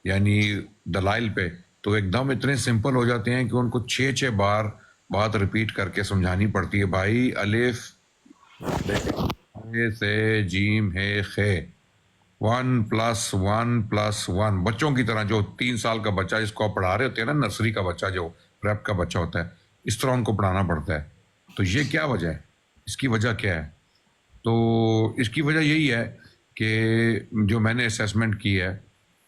یعنی دلائل پہ، تو ایک دم اتنے سمپل ہو جاتے ہیں کہ ان کو 6 بار بات ریپیٹ کر کے سمجھانی پڑتی ہے. بھائی الف سے جیم ہے خے، 1+1+1 بچوں کی طرح، جو 3 سال کا بچہ جس کو آپ پڑھا رہے ہوتے ہیں نا، نرسری کا بچہ جو پریپ کا بچہ ہوتا ہے، اس طرح ان کو پڑھانا پڑتا ہے. تو یہ کیا وجہ ہے؟ اس کی وجہ کیا ہے؟ تو اس کی وجہ یہی ہے کہ جو میں نے اسیسمنٹ کی ہے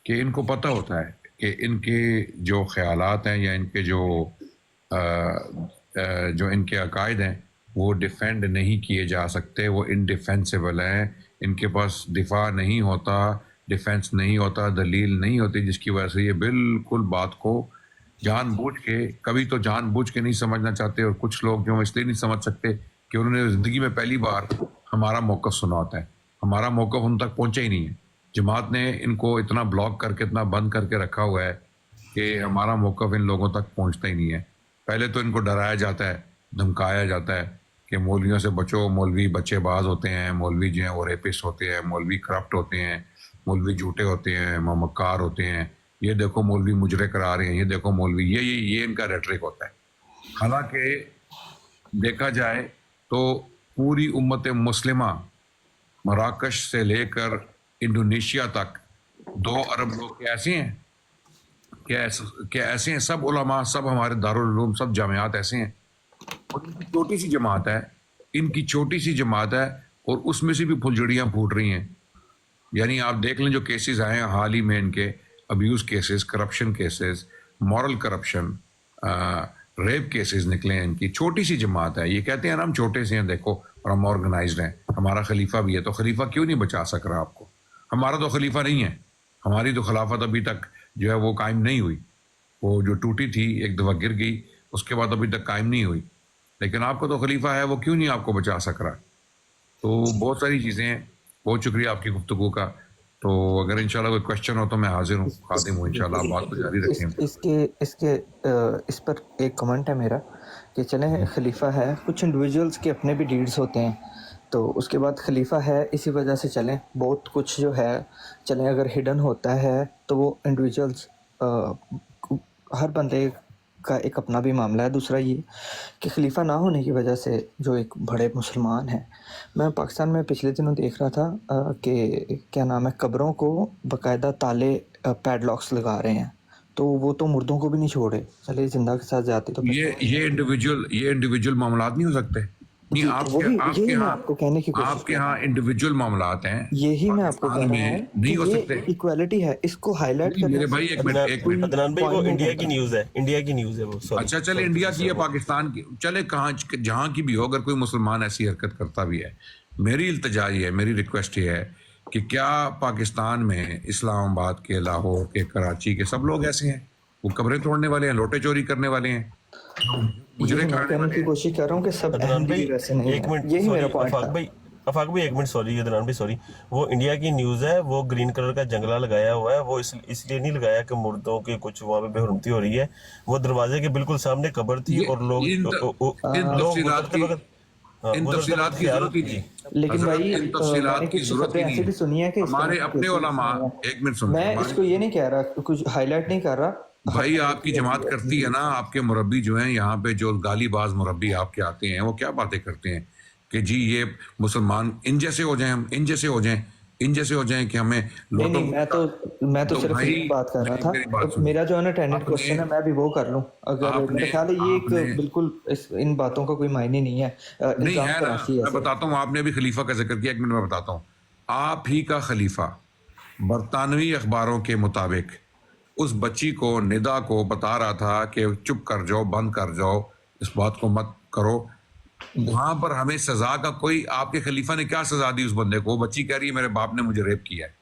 کہ ان کو پتہ ہوتا ہے کہ ان کے جو خیالات ہیں یا ان کے جو ان کے عقائد ہیں وہ ڈیفینڈ نہیں کیے جا سکتے، وہ انڈیفینسیبل ہیں، ان کے پاس دفاع نہیں ہوتا، ڈیفینس نہیں ہوتا، دلیل نہیں ہوتی، جس کی وجہ سے یہ بالکل بات کو جان بوجھ کے، کبھی تو جان بوجھ کے نہیں سمجھنا چاہتے، اور کچھ لوگ جو اس لیے نہیں سمجھ سکتے کہ انہوں نے زندگی میں پہلی بار ہمارا موقف سنا ہوتا ہے. ہمارا موقف ان تک پہنچا ہی نہیں ہے. جماعت نے ان کو اتنا بلاک کر کے، اتنا بند کر کے رکھا ہوا ہے کہ ہمارا موقف ان لوگوں تک پہنچتا ہی نہیں ہے. پہلے تو ان کو ڈرایا جاتا ہے، دھمکایا جاتا ہے کہ مولویوں سے بچو، مولوی بچے باز ہوتے ہیں، مولوی جو ہیں وہ ریپسٹ ہوتے ہیں، مولوی کرپٹ ہوتے ہیں، مولوی جھوٹے ہوتے ہیں، مکار ہوتے ہیں، یہ دیکھو مولوی مجرے کرا رہے ہیں، یہ دیکھو مولوی، یہ ان کا ریٹرک ہوتا ہے. حالانکہ دیکھا جائے تو پوری امت مسلمہ، مراکش سے لے کر انڈونیشیا تک 2 ارب لوگ ایسے ہیں کہ ایسے ہیں، سب علماء، سب ہمارے دارالعلوم، سب جامعات ایسے ہیں، اور ان کی چھوٹی سی جماعت ہے، ان کی چھوٹی سی جماعت ہے، اور اس میں سے بھی پھلجڑیاں پھوٹ رہی ہیں. یعنی آپ دیکھ لیں جو کیسز آئے ہیں حال ہی میں، ان کے abuse cases, corruption cases, moral corruption, rape cases نکلے ہیں. ان کی چھوٹی سی جماعت ہے. یہ کہتے ہیں نا ہم چھوٹے سے ہیں دیکھو، اور ہم آرگنائزڈ ہیں، ہمارا خلیفہ بھی ہے. تو خلیفہ کیوں نہیں بچا سک رہا آپ کو؟ ہمارا تو خلیفہ نہیں ہے، ہماری تو خلافت ابھی تک جو ہے وہ قائم نہیں ہوئی. وہ جو ٹوٹی تھی ایک دفعہ گر گئی، اس کے بعد ابھی تک قائم نہیں ہوئی. لیکن آپ کا تو خلیفہ ہے، وہ کیوں نہیں آپ کو بچا سک رہا؟ تو بہت ساری چیزیں ہیں. بہت شکریہ آپ کی گفتگو کا. تو اگر انشاءاللہ کوئی کوشچن ہو تو میں حاضر ہوں، خادم ہوں انشاءاللہ. آپ بات کو جاری رکھیں. اس پر ایک کمنٹ ہے میرا کہ چلیں خلیفہ ہے، کچھ انڈیویجولس کے اپنے بھی ڈیڈز ہوتے ہیں، تو اس کے بعد خلیفہ ہے اسی وجہ سے چلیں بہت کچھ جو ہے چلیں، اگر ہڈن ہوتا ہے تو وہ انڈیویجولس، ہر بندے کا ایک اپنا بھی معاملہ ہے. دوسرا یہ کہ خلیفہ نہ ہونے کی وجہ سے جو ایک بڑے مسلمان ہیں، میں پاکستان میں پچھلے دنوں دیکھ رہا تھا کہ کیا نام ہے، قبروں کو باقاعدہ تالے، پیڈ لاکس لگا رہے ہیں. تو وہ تو مردوں کو بھی نہیں چھوڑے، چلے زندہ کے ساتھ جاتے تو یہ انڈیویجول معاملات نہیں ہو سکتے. نہیں، جی آپ وہی کے یہی میں ہاں، آپ کو کہنے کی کوشش آپ کے کر رہا ہاں ہوں، انڈیویجول معاملات ہیں، یہی میں آپ کو کہہ پاکستان رہا میں ہوں کہ نہیں ہو یہ سکتے. ایکویلٹی ہے، اس کو ہائی لائٹ نہیں کرنے میرے سے بھائی، ایک منٹ. عدنان بھائی وہ پوائنٹ نہیں انڈیا کی بنتا. نیوز ہے، انڈیا کی نیوز ہے وہ. سوری اچھا چلے انڈیا کی ہے، پاکستان کی، چلے کہاں جہاں کی بھی ہو، اگر کوئی مسلمان ایسی حرکت کرتا بھی ہے، میری التجا یہ ہے، میری ریکویسٹ یہ ہے کہ کیا پاکستان میں اسلام آباد کے، لاہور کے، کراچی کے سب لوگ ایسے ہیں؟ وہ قبریں توڑنے والے ہیں، لوٹے چوری کرنے والے ہیں، مجرے یہی میں کرانے کہنے والے کی ہیں. کوشش کر رہا ہوں کہ سب عدنان احمدی بھائی بھی ویسے نہیں ایک ہیں، منٹ، یہی میرا سوری پوائنٹ تھا. افاق بھائی ایک منٹ، سوری عدنان بھائی سوری، وہ انڈیا کی نیوز ہے، وہ گرین کلر کا جنگلہ لگایا ہوا ہے، وہ اس لیے نہیں لگایا کہ مردوں کی کچھ وہاں پہ بے حرمتی ہو رہی ہے. وہ دروازے کے بالکل سامنے قبر تھی، یہ اور لوگ ان لوگ تفصیلات گزرتے کی وقت، ہاں ان گزرتے وقت تفصیلات کی خیال، ضرورت ہی جی نہیں. لیکن حضرت بھائی ان میں نے تفصیلات کی کچھ ضرورت خبریں ہی نہیں ایسے بھی ہے. سنی ہیں کہ اس طرح ہمارے کی اپنے کیسز علماء، ہوئے ہیں. ایک منٹ سن لیں، میں اس کو یہ نہیں کہہ رہا، کچھ ہائی لائٹ نہیں کر رہا، بھائی آپ کی ہوتی جماعت ہے. کرتی ہے نا، آپ کے مربی جو ہیں یہاں پہ، جو گالی باز مربی آپ کے آتے ہیں، وہ کیا باتیں کرتے ہیں کہ جی یہ مسلمان ان جیسے ہو جائیں، ہم ان جیسے ہو جائیں، ان جیسے ہو جائیں کہ ہمیں لوٹوں نہیں، میں تو صرف بھائی یہ بات کر رہا تھا. میری بات سنیں. میرا جو انٹینڈڈ آپ نے کوسچن ہے میں بھی وہ کر لوں، اگر آپ میرا نے خیال ہے یہ آپ ایک نے بالکل ان باتوں کا کوئی معنی نہیں ہے، نہیں الزام ہے نا، تراشی ہے میں صرف. بتاتا ہوں. آپ نے بھی خلیفہ کا ذکر کیا، ایک منٹ میں بتاتا ہوں. آپ ہی کا خلیفہ برطانوی اخباروں کے مطابق اس بچی کو، ندا کو بتا رہا تھا کہ چپ کر جاؤ، بند کر جاؤ، اس بات کو مت کرو. وہاں پر ہمیں سزا کا کوئی، آپ کے خلیفہ نے کیا سزا دی اس بندے کو؟ وہ بچی کہہ رہی ہے میرے باپ نے مجھے ریپ کیا ہے.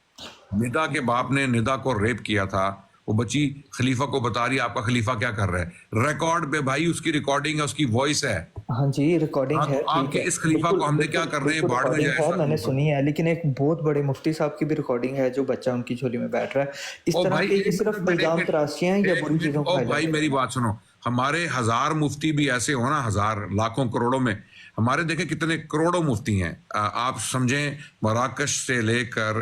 ندا کے باپ نے ندا کو ریپ کیا تھا. وہ بچی خلیفہ کو بتا رہی ہے آپ کا خلیفہ کیا کر رہا ہے. ریکارڈ پہ بھائی اس کی ریکارڈنگ ہے، اس کی وائس ہے. ہاں جی ریکارڈنگ ہاں ہے، تو آپ ٹھیک کے ہے، اس خلیفہ بالکل کو ہم نے کیا بالکل کر رہے ہیں؟ بالکل باڑ میں ریکارڈنگ جائے اس ہے، کا میں نے خلیفہ. سنی ہے. لیکن ایک بہت بڑے مفتی صاحب کی بھی ریکارڈنگ ہے جو بچہ ان کی جھولی میں بیٹھ رہا ہے. اس او طرح بھائی کے یہ ایک صرف منٹ الزام تراشیاں ہیں یا بری چیزوں کو او ہائی لائٹ بھائی میری کرنا. بات سنو. ہمارے 1000 مفتی بھی ایسے ہو نا، 1000 لاکھوں کروڑوں میں ہمارے دیکھیں کتنے کروڑوں مفتی ہیں. آپ سمجھیں مراکش سے لے کر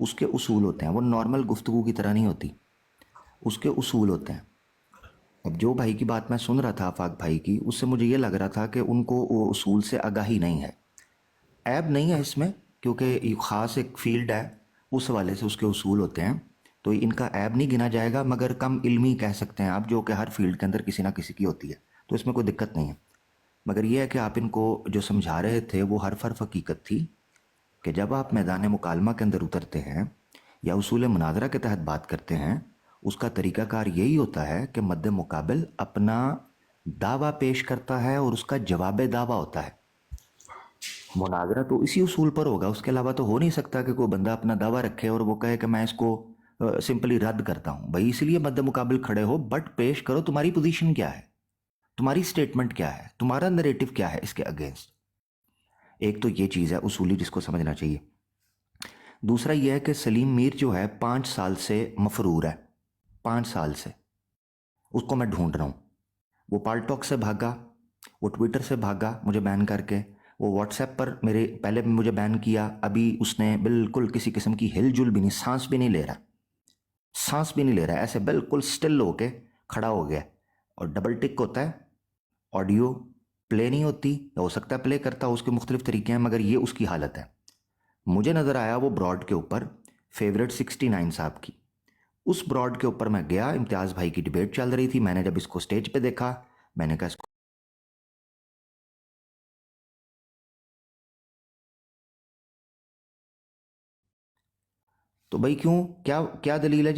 اس کے اصول ہوتے ہیں, وہ نارمل گفتگو کی طرح نہیں ہوتی, اس کے اصول ہوتے ہیں. اب جو بھائی کی بات میں سن رہا تھا, آفاق بھائی کی, اس سے مجھے یہ لگ رہا تھا کہ ان کو وہ اصول سے آگاہی نہیں ہے. عیب نہیں ہے اس میں, کیونکہ یہ خاص ایک فیلڈ ہے, اس حوالے سے اس کے اصول ہوتے ہیں, تو ان کا عیب نہیں گنا جائے گا, مگر کم علمی کہہ سکتے ہیں آپ, جو کہ ہر فیلڈ کے اندر کسی نہ کسی کی ہوتی ہے, تو اس میں کوئی دقت نہیں ہے. مگر یہ ہے کہ آپ ان کو جو سمجھا رہے تھے وہ حرف حرف حقیقت تھی کہ جب آپ میدان مکالمہ کے اندر اترتے ہیں یا اصول مناظرہ کے تحت بات کرتے ہیں, اس کا طریقہ کار یہی ہوتا ہے کہ مد مقابل اپنا دعویٰ پیش کرتا ہے اور اس کا جواب دعویٰ ہوتا ہے. مناظرہ تو اسی اصول پر ہوگا, اس کے علاوہ تو ہو نہیں سکتا کہ کوئی بندہ اپنا دعویٰ رکھے اور وہ کہے کہ میں اس کو سمپلی رد کرتا ہوں. بھائی اس لیے مد مقابل کھڑے ہو, بٹ پیش کرو تمہاری پوزیشن کیا ہے, تمہاری سٹیٹمنٹ کیا ہے, تمہارا نریٹو کیا ہے اس کے اگینسٹ. ایک تو یہ چیز ہے اصولی جس کو سمجھنا چاہیے. دوسرا یہ ہے کہ سلیم میر جو ہے 5 سال سے مفرور ہے, 5 سال سے اس کو میں ڈھونڈ رہا ہوں. وہ پال ٹاک سے بھاگا, وہ ٹویٹر سے بھاگا مجھے بین کر کے, وہ واٹس ایپ پر میرے پہلے مجھے بین کیا, ابھی اس نے بالکل کسی قسم کی ہل جل بھی نہیں, سانس بھی نہیں لے رہا, سانس بھی نہیں لے رہا, ایسے بالکل سٹل ہو کے کھڑا ہو گیا. اور ڈبل ٹک ہوتا ہے, آڈیو پلے نہیں ہوتی, ہو سکتا ہے پلے کرتا ہو, اس کے مختلف طریقے ہیں, مگر یہ اس کی حالت ہے. مجھے نظر آیا وہ براڈ کے اوپر فیوریٹ 69 صاحب کی, اس براڈ کے اوپر میں گیا, امتیاز بھائی کی ڈیبیٹ چل رہی تھی. میں نے جب اس کو سٹیج پہ دیکھا, میں نے کہا اس کو تو بھائی کیوں, کیا دلیل ہے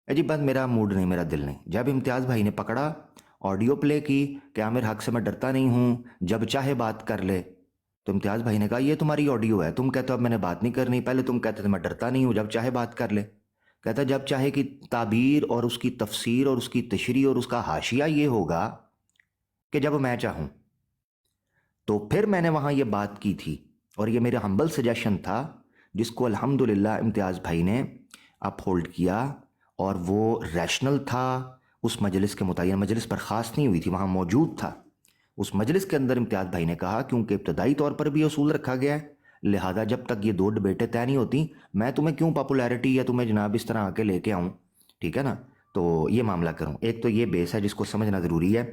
جی بات, میرا موڈ نہیں, میرا دل نہیں. جب امتیاز بھائی نے پکڑا, آڈیو پلے کی کہ عامر حق سے میں ڈرتا نہیں ہوں, جب چاہے بات کر لے, تو امتیاز بھائی نے کہا یہ تمہاری آڈیو ہے, تم کہتے ہو اب میں نے بات نہیں کرنی, پہلے تم کہتے تھے میں ڈرتا نہیں ہوں, جب چاہے بات کر لے. کہتا جب چاہے کی تعبیر اور اس کی تفسیر اور اس کی تشریح اور اس کا حاشیہ یہ ہوگا کہ جب میں چاہوں. تو پھر میں نے وہاں یہ بات کی تھی, اور یہ میرا ہمبل سجیشن تھا جس کو الحمدللہ امتیاز بھائی نے اپ ہولڈ کیا, اور وہ ریشنل تھا. اس مجلس کے متعین مجلس برخاست نہیں ہوئی تھی, وہاں موجود تھا. اس مجلس کے اندر امتیاز بھائی نے کہا کیونکہ ابتدائی طور پر بھی اصول رکھا گیا ہے, لہذا جب تک یہ 2 ڈبیٹیں طے نہیں ہوتی, میں تمہیں کیوں پاپولیرٹی یا تمہیں جناب اس طرح آ کے لے کے آؤں, ٹھیک ہے نا, تو یہ معاملہ کروں. ایک تو یہ بیس ہے جس کو سمجھنا ضروری ہے.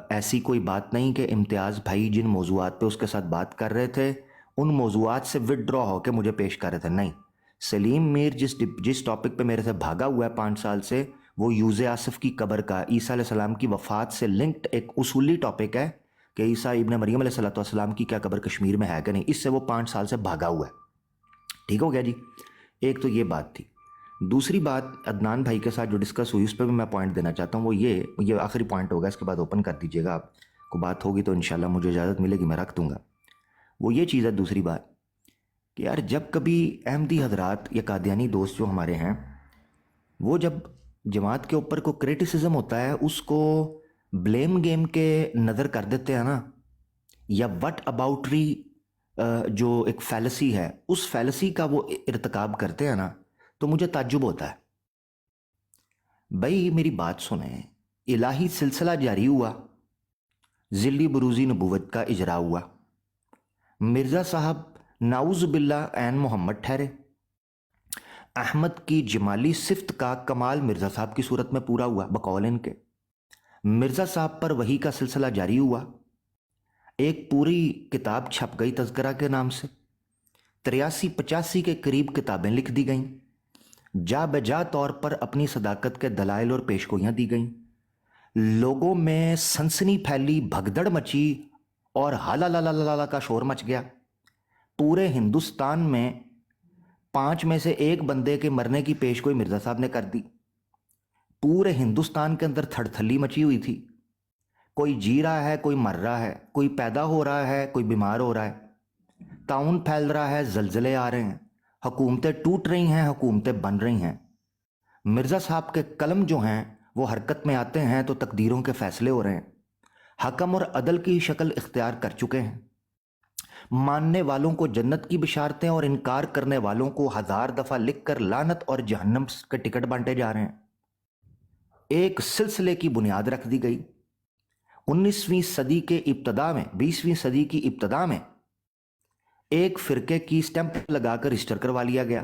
ایسی کوئی بات نہیں کہ امتیاز بھائی جن موضوعات پہ اس کے ساتھ بات کر رہے تھے ان موضوعات سے وڈرا ہو کے مجھے پیش کر رہے تھے, نہیں. سلیم میر جس ٹاپک پہ میرے سے بھاگا ہوا ہے 5 سال سے, وہ یوز آصف کی قبر کا, عیسیٰ علیہ السلام کی وفات سے لنکڈ ایک اصولی ٹاپک ہے کہ عیسیٰ ابن مریم علیہ السلام کی کیا قبر کشمیر میں ہے کہ نہیں. اس سے وہ 5 سال سے بھاگا ہوا ہے. ٹھیک ہو گیا جی. ایک تو یہ بات تھی. دوسری بات عدنان بھائی کے ساتھ جو ڈسکس ہوئی اس پہ بھی میں پوائنٹ دینا چاہتا ہوں, وہ یہ آخری پوائنٹ ہوگا, اس کے بعد اوپن کر دیجیے گا آپ کو, بات ہوگی تو انشاءاللہ مجھے اجازت ملے گی میں رکھ دوں گا. وہ یہ چیز ہے دوسری بات کہ یار جب کبھی احمدی حضرات یا قادیانی دوست جو ہمارے ہیں, وہ جب جماعت کے اوپر کو کریٹیسزم ہوتا ہے اس کو بلیم گیم کے نظر کر دیتے ہیں نا, یا وٹ اباؤٹری جو ایک فیلسی ہے اس فیلسی کا وہ ارتکاب کرتے ہیں نا, تو مجھے تعجب ہوتا ہے. بھائی میری بات سنیں, الہی سلسلہ جاری ہوا, ذلی بروزی نبوت کا اجرا ہوا, مرزا صاحب نعوذ باللہ عین محمد ٹھہرے, احمد کی جمالی صفت کا کمال مرزا صاحب کی صورت میں پورا ہوا بقول ان کے, مرزا صاحب پر وحی کا سلسلہ جاری ہوا, ایک پوری کتاب چھپ گئی تذکرہ کے نام سے, 83-85 کے قریب کتابیں لکھ دی گئیں, جا بجا طور پر اپنی صداقت کے دلائل اور پیشگوئیاں دی گئیں, لوگوں میں سنسنی پھیلی, بھگدڑ مچی اور ہالا لا لا لا کا شور مچ گیا. پورے ہندوستان میں 5 میں سے 1 بندے کے مرنے کی پیشگوئی مرزا صاحب نے کر دی. پورے ہندوستان کے اندر تھڑ تھلی مچی ہوئی تھی, کوئی جی رہا ہے, کوئی مر رہا ہے, کوئی پیدا ہو رہا ہے, کوئی بیمار ہو رہا ہے, طاعون پھیل رہا ہے, زلزلے آ رہے ہیں, حکومتیں ٹوٹ رہی ہیں, حکومتیں بن رہی ہیں. مرزا صاحب کے قلم جو ہیں وہ حرکت میں آتے ہیں تو تقدیروں کے فیصلے ہو رہے ہیں, حکم اور عدل کی شکل اختیار کر چکے ہیں. ماننے والوں کو جنت کی بشارتیں اور انکار کرنے والوں کو 1000 دفعہ لکھ کر لعنت اور جہنم کے ٹکٹ بانٹے جا رہے ہیں. ایک سلسلے کی بنیاد رکھ دی گئی. 19ویں صدی کے ابتدا میں, 20ویں صدی کی ابتدا میں ایک فرقے کی سٹیمپ لگا کر رجسٹر کروا لیا گیا.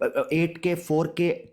8K, 4K,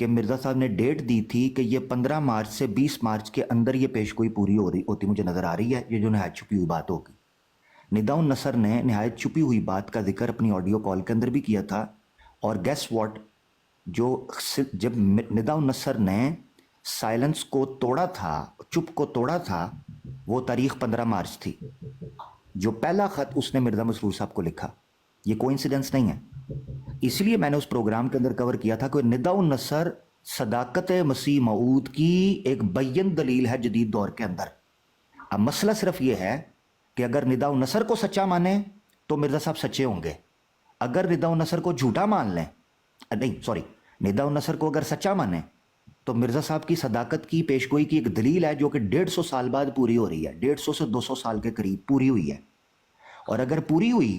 کہ مرزا صاحب نے ڈیٹ دی تھی کہ یہ 15 مارچ سے 20 مارچ کے اندر یہ پیش گوئی پوری ہو رہی ہوتی مجھے نظر آ رہی ہے. یہ جو نہایت چھپی ہوئی بات ہوگی. ندا النصر نے نہایت چھپی ہوئی بات کا ذکر اپنی آڈیو کال کے اندر بھی کیا تھا. اور گیس واٹ, جب ندا النصر نے سائلنس کو توڑا تھا, چپ کو توڑا تھا, وہ تاریخ 15 مارچ تھی. جو پہلا خط اس نے مرزا مسرور صاحب کو لکھا, یہ کوئی انسیڈنس نہیں ہے. اس لیے میں نے اس پروگرام کے اندر کور کیا تھا کہ ندا النصر صداقت مسیح موعود کی ایک بین دلیل ہے جدید دور کے اندر. اب مسئلہ صرف یہ ہے کہ اگر ندا النصر کو سچا مانیں تو مرزا صاحب سچے ہوں گے. اگر ندا النصر کو جھوٹا مان لیں, نہیں سوری, ندا النصر کو اگر سچا مانیں تو مرزا صاحب کی صداقت کی پیشگوئی کی ایک دلیل ہے جو کہ 150 سال بعد پوری ہو رہی ہے, 150 سے 200 سال کے قریب پوری ہوئی ہے. اور اگر پوری ہوئی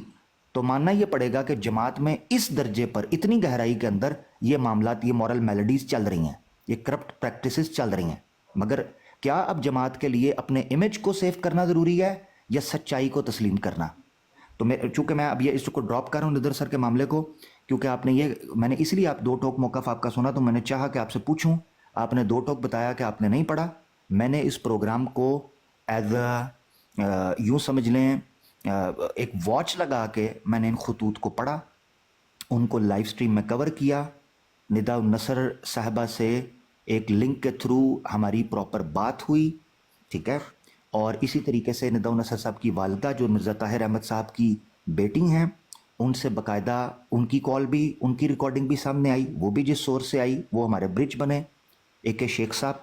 تو ماننا یہ پڑے گا کہ جماعت میں اس درجے پر اتنی گہرائی کے اندر یہ معاملات, یہ مورل میلڈیز چل رہی ہیں, یہ کرپٹ پریکٹسز چل رہی ہیں. مگر کیا اب جماعت کے لیے اپنے امیج کو سیو کرنا ضروری ہے یا سچائی کو تسلیم کرنا؟ تو چونکہ میں اب یہ اس کو ڈراپ کر رہا ہوں ندر سر کے معاملے کو, کیونکہ آپ نے میں نے اس لیے آپ 2 ٹوک موقف آپ کا سنا تو میں نے چاہا کہ آپ سے پوچھوں. آپ نے 2 ٹوک بتایا کہ آپ نے نہیں پڑھا. میں نے اس پروگرام کو ایز یوں سمجھ لیں ایک واچ لگا کے میں نے ان خطوط کو پڑھا, ان کو لائیو سٹریم میں کور کیا. ندا النصر صاحبہ سے ایک لنک کے تھرو ہماری پراپر بات ہوئی, ٹھیک ہے. اور اسی طریقے سے ندا النصر صاحب کی والدہ جو مرزا طاہر احمد صاحب کی بیٹی ہیں, ان سے باقاعدہ ان کی کال بھی, ان کی ریکارڈنگ بھی سامنے آئی. وہ بھی جس سورس سے آئی وہ ہمارے برج بنے AK شیخ صاحب,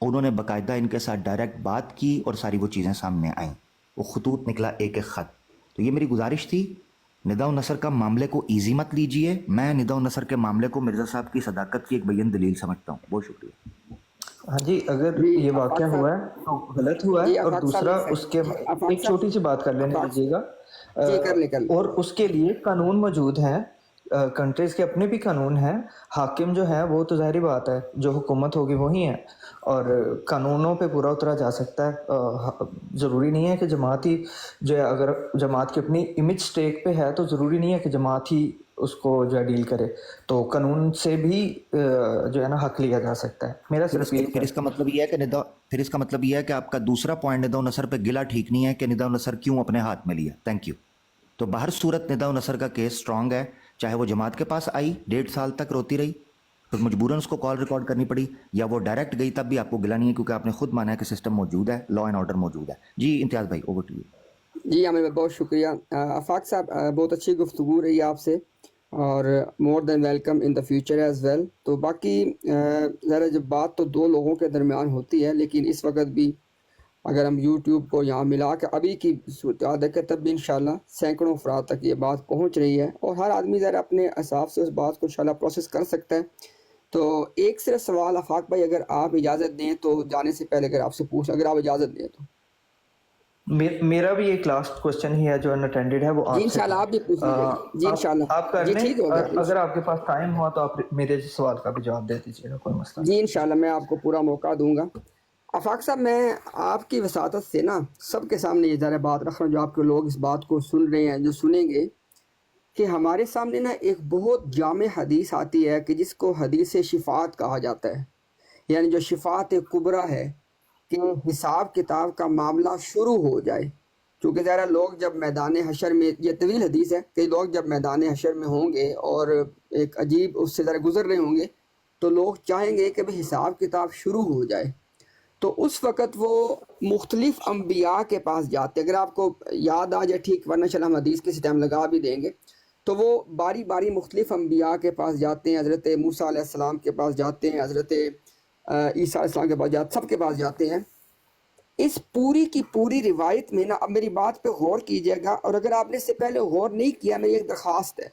انہوں نے باقاعدہ ان کے ساتھ ڈائریکٹ بات کی اور ساری وہ چیزیں سامنے آئیں. وہ خطوط نکلا ایک خط. تو یہ میری گزارش تھی, ندا النصر کا معاملے کو ایزی مت لیجئے. میں ندا النصر کے معاملے کو مرزا صاحب کی صداقت کی ایک بین دلیل سمجھتا ہوں. بہت شکریہ. ہاں جی, اگر یہ واقعہ ہوا ہے تو غلط ہوا ہے. اور دوسرا اس کے ایک چھوٹی سی بات کر لینے دیجیے گا. اور اس کے لیے قانون موجود ہیں, کنٹریز کے اپنے بھی قانون ہیں. حاکم جو ہے وہ تو ظاہری بات ہے, جو حکومت ہوگی وہی ہے, اور قانونوں پہ پورا اترا جا سکتا ہے. ضروری نہیں ہے کہ جماعت ہی جو ہے, اگر جماعت کی اپنی امیج سٹیک پہ ہے تو ضروری نہیں ہے کہ جماعت ہی اس کو جو ہے ڈیل کرے. تو قانون سے بھی جو ہے نا حق لیا جا سکتا ہے. میرا صرف پھر اس کا مطلب یہ ہے کہ آپ کا دوسرا پوائنٹ ندا النصر پہ گلا ٹھیک نہیں ہے کہ ندا النصر کیوں اپنے ہاتھ میں لیا. Thank you. تو باہر صورت ندا النصر کا کیس سٹرانگ ہے, چاہے وہ جماعت کے پاس آئی 1.5 سال تک روتی رہی, پھر مجبوراً اس کو کال ریکارڈ کرنی پڑی, یا وہ ڈائریکٹ گئی تب بھی آپ کو گلا نہیں ہے کیونکہ آپ نے خود مانا ہے کہ سسٹم موجود ہے, لا اینڈ آرڈر موجود ہے. جی امتیاز بھائی اوور ٹو یو. جی عامر بھائی بہت شکریہ. آفاق صاحب بہت اچھی گفتگو رہی آپ سے, اور more than welcome in the future as well. تو باقی ذرا جب بات تو 2 لوگوں کے درمیان ہوتی ہے, لیکن اس وقت بھی اگر ہم یوٹیوب کو یہاں ملا کے ابھی کی صورتحال دیکھیں تب بھی انشاءاللہ سینکڑوں افراد تک یہ بات پہنچ رہی ہے, اور ہر آدمی ذرا اپنے حساب سے اس بات کو انشاءاللہ پروسیس کر سکتا ہے. تو ایک صرف سوال آفاق بھائی, اگر آپ اجازت دیں تو جانے سے پہلے اگر آپ سے پوچھ, اگر آپ اجازت دیں تو. میرا بھی ایک لاسٹ کوسچن ہی ہے جو ان اٹینڈڈ ہے, وہ جی انشاءاللہ آپ بھی پوچھ لیجیے. جی انشاءاللہ آپ کر جی لیں. ٹھیک ہوگا. اگر آپ کے پاس ٹائم ہوا تو آپ میرے سوال کا بھی جواب دے دیجیے گا, کوئی مسئلہ نہیں. جی انشاءاللہ میں آپ کو پورا موقع دوں گا. آفاق صاحب میں آپ کی وساطت سے نا سب کے سامنے یہ ذرا بات رکھ رہا ہوں, جو آپ کے لوگ اس بات کو سن رہے ہیں, جو سنیں گے, کہ ہمارے سامنے نا ایک بہت جامع حدیث آتی ہے کہ جس کو حدیث شفاعت کہا جاتا ہے. یعنی جو شفاعت کبریٰ ہے کہ حساب کتاب کا معاملہ شروع ہو جائے. کیونکہ ذرا لوگ جب میدان حشر میں, یہ طویل حدیث ہے, کہ لوگ جب میدان حشر میں ہوں گے اور ایک عجیب اس سے ذرا گزر رہے ہوں گے, تو لوگ چاہیں گے کہ بھئی حساب کتاب شروع ہو جائے. تو اس وقت وہ مختلف انبیاء کے پاس جاتے. اگر آپ کو یاد آ جائے ٹھیک, ورنہ چل ہم حدیث کے ٹائم لگا بھی دیں گے. تو وہ باری باری مختلف انبیاء کے پاس جاتے ہیں. حضرت موسیٰ علیہ السلام کے پاس جاتے ہیں, حضرت عیسیٰ علیہ السلام کے پاس جاتے, سب کے پاس جاتے ہیں. اس پوری کی پوری روایت میں نا, اب میری بات پہ غور کیجئے گا, اور اگر آپ نے اس سے پہلے غور نہیں کیا, میری ایک درخواست ہے,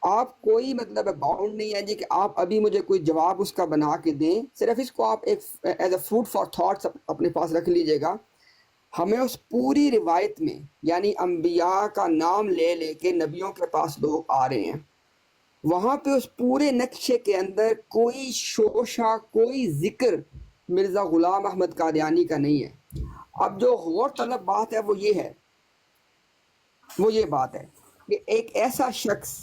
آپ کوئی مطلب باؤنڈ نہیں ہے جی کہ آپ ابھی مجھے کوئی جواب اس کا بنا کے دیں, صرف اس کو آپ ایک as a food for thoughts اپنے پاس رکھ لیجئے گا. ہمیں اس پوری روایت میں, یعنی انبیاء کا نام لے لے کے نبیوں کے پاس لوگ آ رہے ہیں, وہاں پہ اس پورے نقشے کے اندر کوئی شوشہ, کوئی ذکر مرزا غلام احمد قادیانی کا نہیں ہے. اب جو غور طلب بات ہے وہ یہ بات ہے کہ ایک ایسا شخص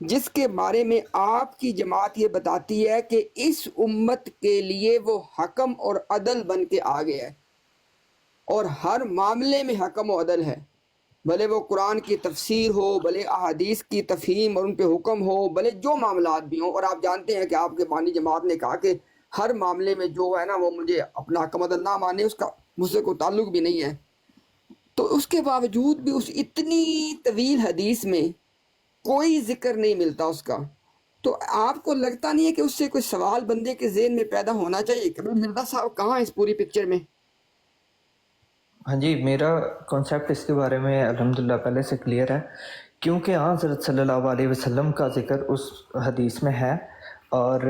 جس کے بارے میں آپ کی جماعت یہ بتاتی ہے کہ اس امت کے لیے وہ حکم اور عدل بن کے آ گیا ہے، اور ہر معاملے میں حکم و عدل ہے، بھلے وہ قرآن کی تفسیر ہو، بھلے احادیث کی تفہیم اور ان پہ حکم ہو، بھلے جو معاملات بھی ہوں. اور آپ جانتے ہیں کہ آپ کے بانی جماعت نے کہا کہ ہر معاملے میں جو ہے نا وہ مجھے اپنا حکم عدل نہ مانے، اس کا مجھ سے کوئی تعلق بھی نہیں ہے. تو اس کے باوجود بھی اس اتنی طویل حدیث میں کوئی ذکر نہیں ملتا اس کا. تو آپ کو لگتا نہیں ہے کہ اس سے کوئی سوال بندے کے ذہن میں پیدا ہونا چاہیے کہ مرزا صاحب کہاں ہیں اس پوری پکچر میں؟ ہاں جی، میرا کانسیپٹ اس کے بارے میں الحمدللہ پہلے سے کلیئر ہے، کیونکہ حضرت صلی اللہ علیہ وسلم کا ذکر اس حدیث میں ہے، اور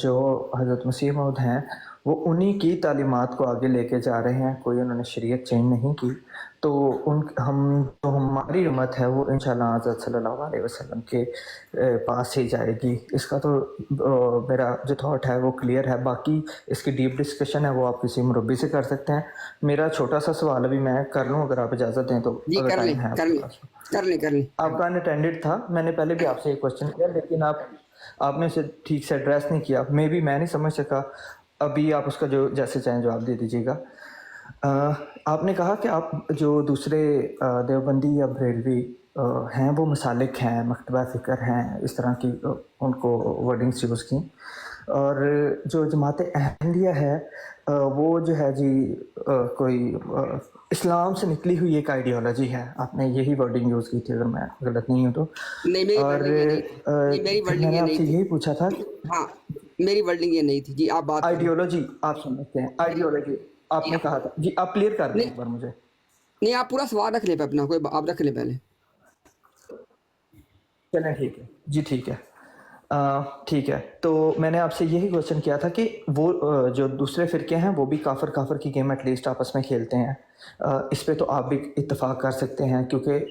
جو حضرت مسیح موعود ہیں وہ انہی کی تعلیمات کو آگے لے کے جا رہے ہیں، کوئی انہوں نے شریعت چینج نہیں کی. تو جو ہماری امت ہے وہ انشاءاللہ حضرت صلی اللہ علیہ وسلم کے پاس ہی جائے گی. اس کا تو میرا جو تھاٹ ہے وہ کلیئر ہے. باقی اس کی ڈیپ ڈسکشن ہے وہ آپ کسی مربی سے کر سکتے ہیں. میرا چھوٹا سا سوال ابھی میں کر لوں اگر آپ اجازت دیں تو، جی اگر کر لیں ٹائم ہے آپ کر کے لیں پاس. کر لیں. آپ کا انٹینڈڈ تھا، میں نے پہلے بھی آپ سے ایک کوشچن کیا لیکن آپ نے اسے ٹھیک سے ایڈریس نہیں کیا. میں نہیں سمجھ سکا. ابھی آپ اس کا جو جیسے چاہیں جواب دے دیجیے گا. آپ نے کہا کہ آپ جو دوسرے دیوبندی یا بریلوی ہیں وہ مسالک ہیں، مکتبہ فکر ہیں، اس طرح کی ان کو ورڈنگس یوز کی. اور جو جماعت احمدیہ ہے وہ جو ہے جی کوئی اسلام سے نکلی ہوئی ایک آئیڈیالوجی ہے. آپ نے یہی ورڈنگ یوز کی تھی اگر میں غلط نہیں ہوں تو. نہیں، میری اور ورڈنگ یہ نہیں تھی. نہیں، میری پھر ورڈنگ میں نے یہ آپ نہیں سے تھی. یہی پوچھا تھا کہ ہاں، میری ورڈنگ یہ نہیں تھی. جی آپ بات کریں. آئیڈیالوجی آپ سمجھتے ہیں، آئیڈیالوجی آپ جی نے ہاں. کہا تھا جی. آپ کلیئر کر دیں نہیں ایک بار مجھے. نہیں، آپ پورا سوال رکھ لیں پہ اپنا، کوئی آپ رکھ لیں پہلے. چلیں ٹھیک ہے جی، ٹھیک ہے. ٹھیک ہے، تو میں نے آپ سے یہی کوشچن کیا تھا کہ وہ جو دوسرے فرقے ہیں وہ بھی کافر کی گیم ایٹ لیسٹ آپس میں کھیلتے ہیں. اس پہ تو آپ بھی اتفاق کر سکتے ہیں کیونکہ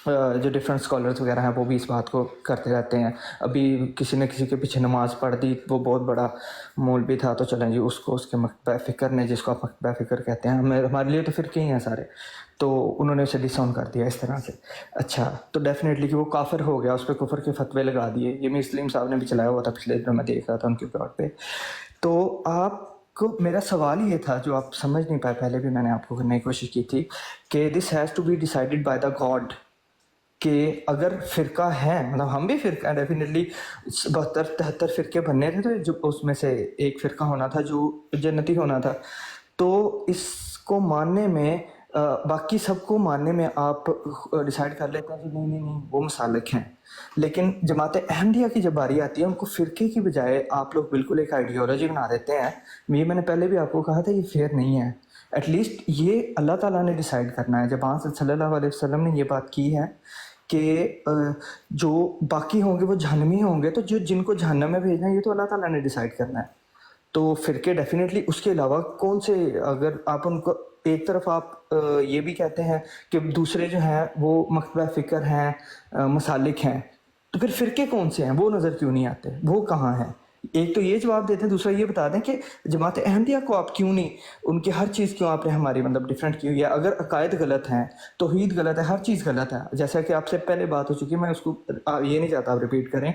جو ڈفرینٹ اسکالرز وغیرہ ہیں وہ بھی اس بات کو کرتے رہتے ہیں. ابھی کسی نے کسی کے پیچھے نماز پڑھ دی، وہ بہت بڑا مولوی تھا تو چلیں جی اس کو اس کے مکتبہ فکر نے، جس کو آپ مکتبہ فکر کہتے ہیں، ہمارے لیے تو فرقے ہی ہیں سارے، تو انہوں نے اسے ڈس آن کر دیا اس طرح سے. اچھا، تو ڈیفینیٹلی کہ وہ کافر ہو گیا، اس پہ کفر کے فتوے لگا دیے. یہ میر سلیم صاحب نے بھی چلایا ہوا تھا پچھلے دنوں، میں دیکھ رہا تھا ان کے پلاٹ پہ. تو آپ کو میرا سوال یہ تھا جو آپ سمجھ نہیں پائے، پہلے بھی میں نے آپ کو کرنے کی کوشش کی تھی کہ this has to be decided by the God, کہ اگر فرقہ ہے، مطلب ہم بھی فرقہ ہیں ڈیفینیٹلی، 72-73 فرقے بننے تھے تو جو اس میں سے ایک فرقہ ہونا تھا جو جنتی ہونا تھا. تو اس کو ماننے میں باقی سب کو ماننے میں آپ ڈیسائیڈ کر لیتے ہیں کہ نہیں وہ مسالک ہیں. لیکن جماعت احمدیہ کی جب باری آتی ہے ان کو فرقے کی بجائے آپ لوگ بالکل ایک آئیڈیالوجی بنا دیتے ہیں. یہ میں نے پہلے بھی آپ کو کہا تھا یہ فیئر نہیں ہے. ایٹ لیسٹ یہ اللہ تعالیٰ نے ڈیسائیڈ کرنا ہے. جب آپ صلی اللہ علیہ وسلم نے یہ بات کی ہے کہ جو باقی ہوں گے وہ جہنمی ہوں گے، تو جن کو جہنم میں بھیجنا ہے یہ تو اللہ تعالیٰ نے ڈیسائیڈ کرنا ہے. تو فرقے ڈیفینیٹلی اس کے علاوہ کون سے، اگر آپ ان کو ایک طرف آپ یہ بھی کہتے ہیں کہ دوسرے جو ہیں وہ مکتبہ فکر ہیں، مسالک ہیں، تو پھر فرقے کون سے ہیں؟ وہ نظر کیوں نہیں آتے؟ وہ کہاں ہیں؟ ایک تو یہ جواب دیتے ہیں، دوسرا یہ بتا دیں کہ جماعت احمدیہ کو آپ کیوں نہیں، ان کی ہر چیز کیوں آپ نے ہماری مطلب ڈفرینٹ کی ہوئی ہے؟ اگر عقائد غلط ہیں، توحید غلط ہے، ہر چیز غلط ہے، جیسا کہ آپ سے پہلے بات ہو چکی ہے، میں اس کو یہ نہیں چاہتا آپ ریپیٹ کریں.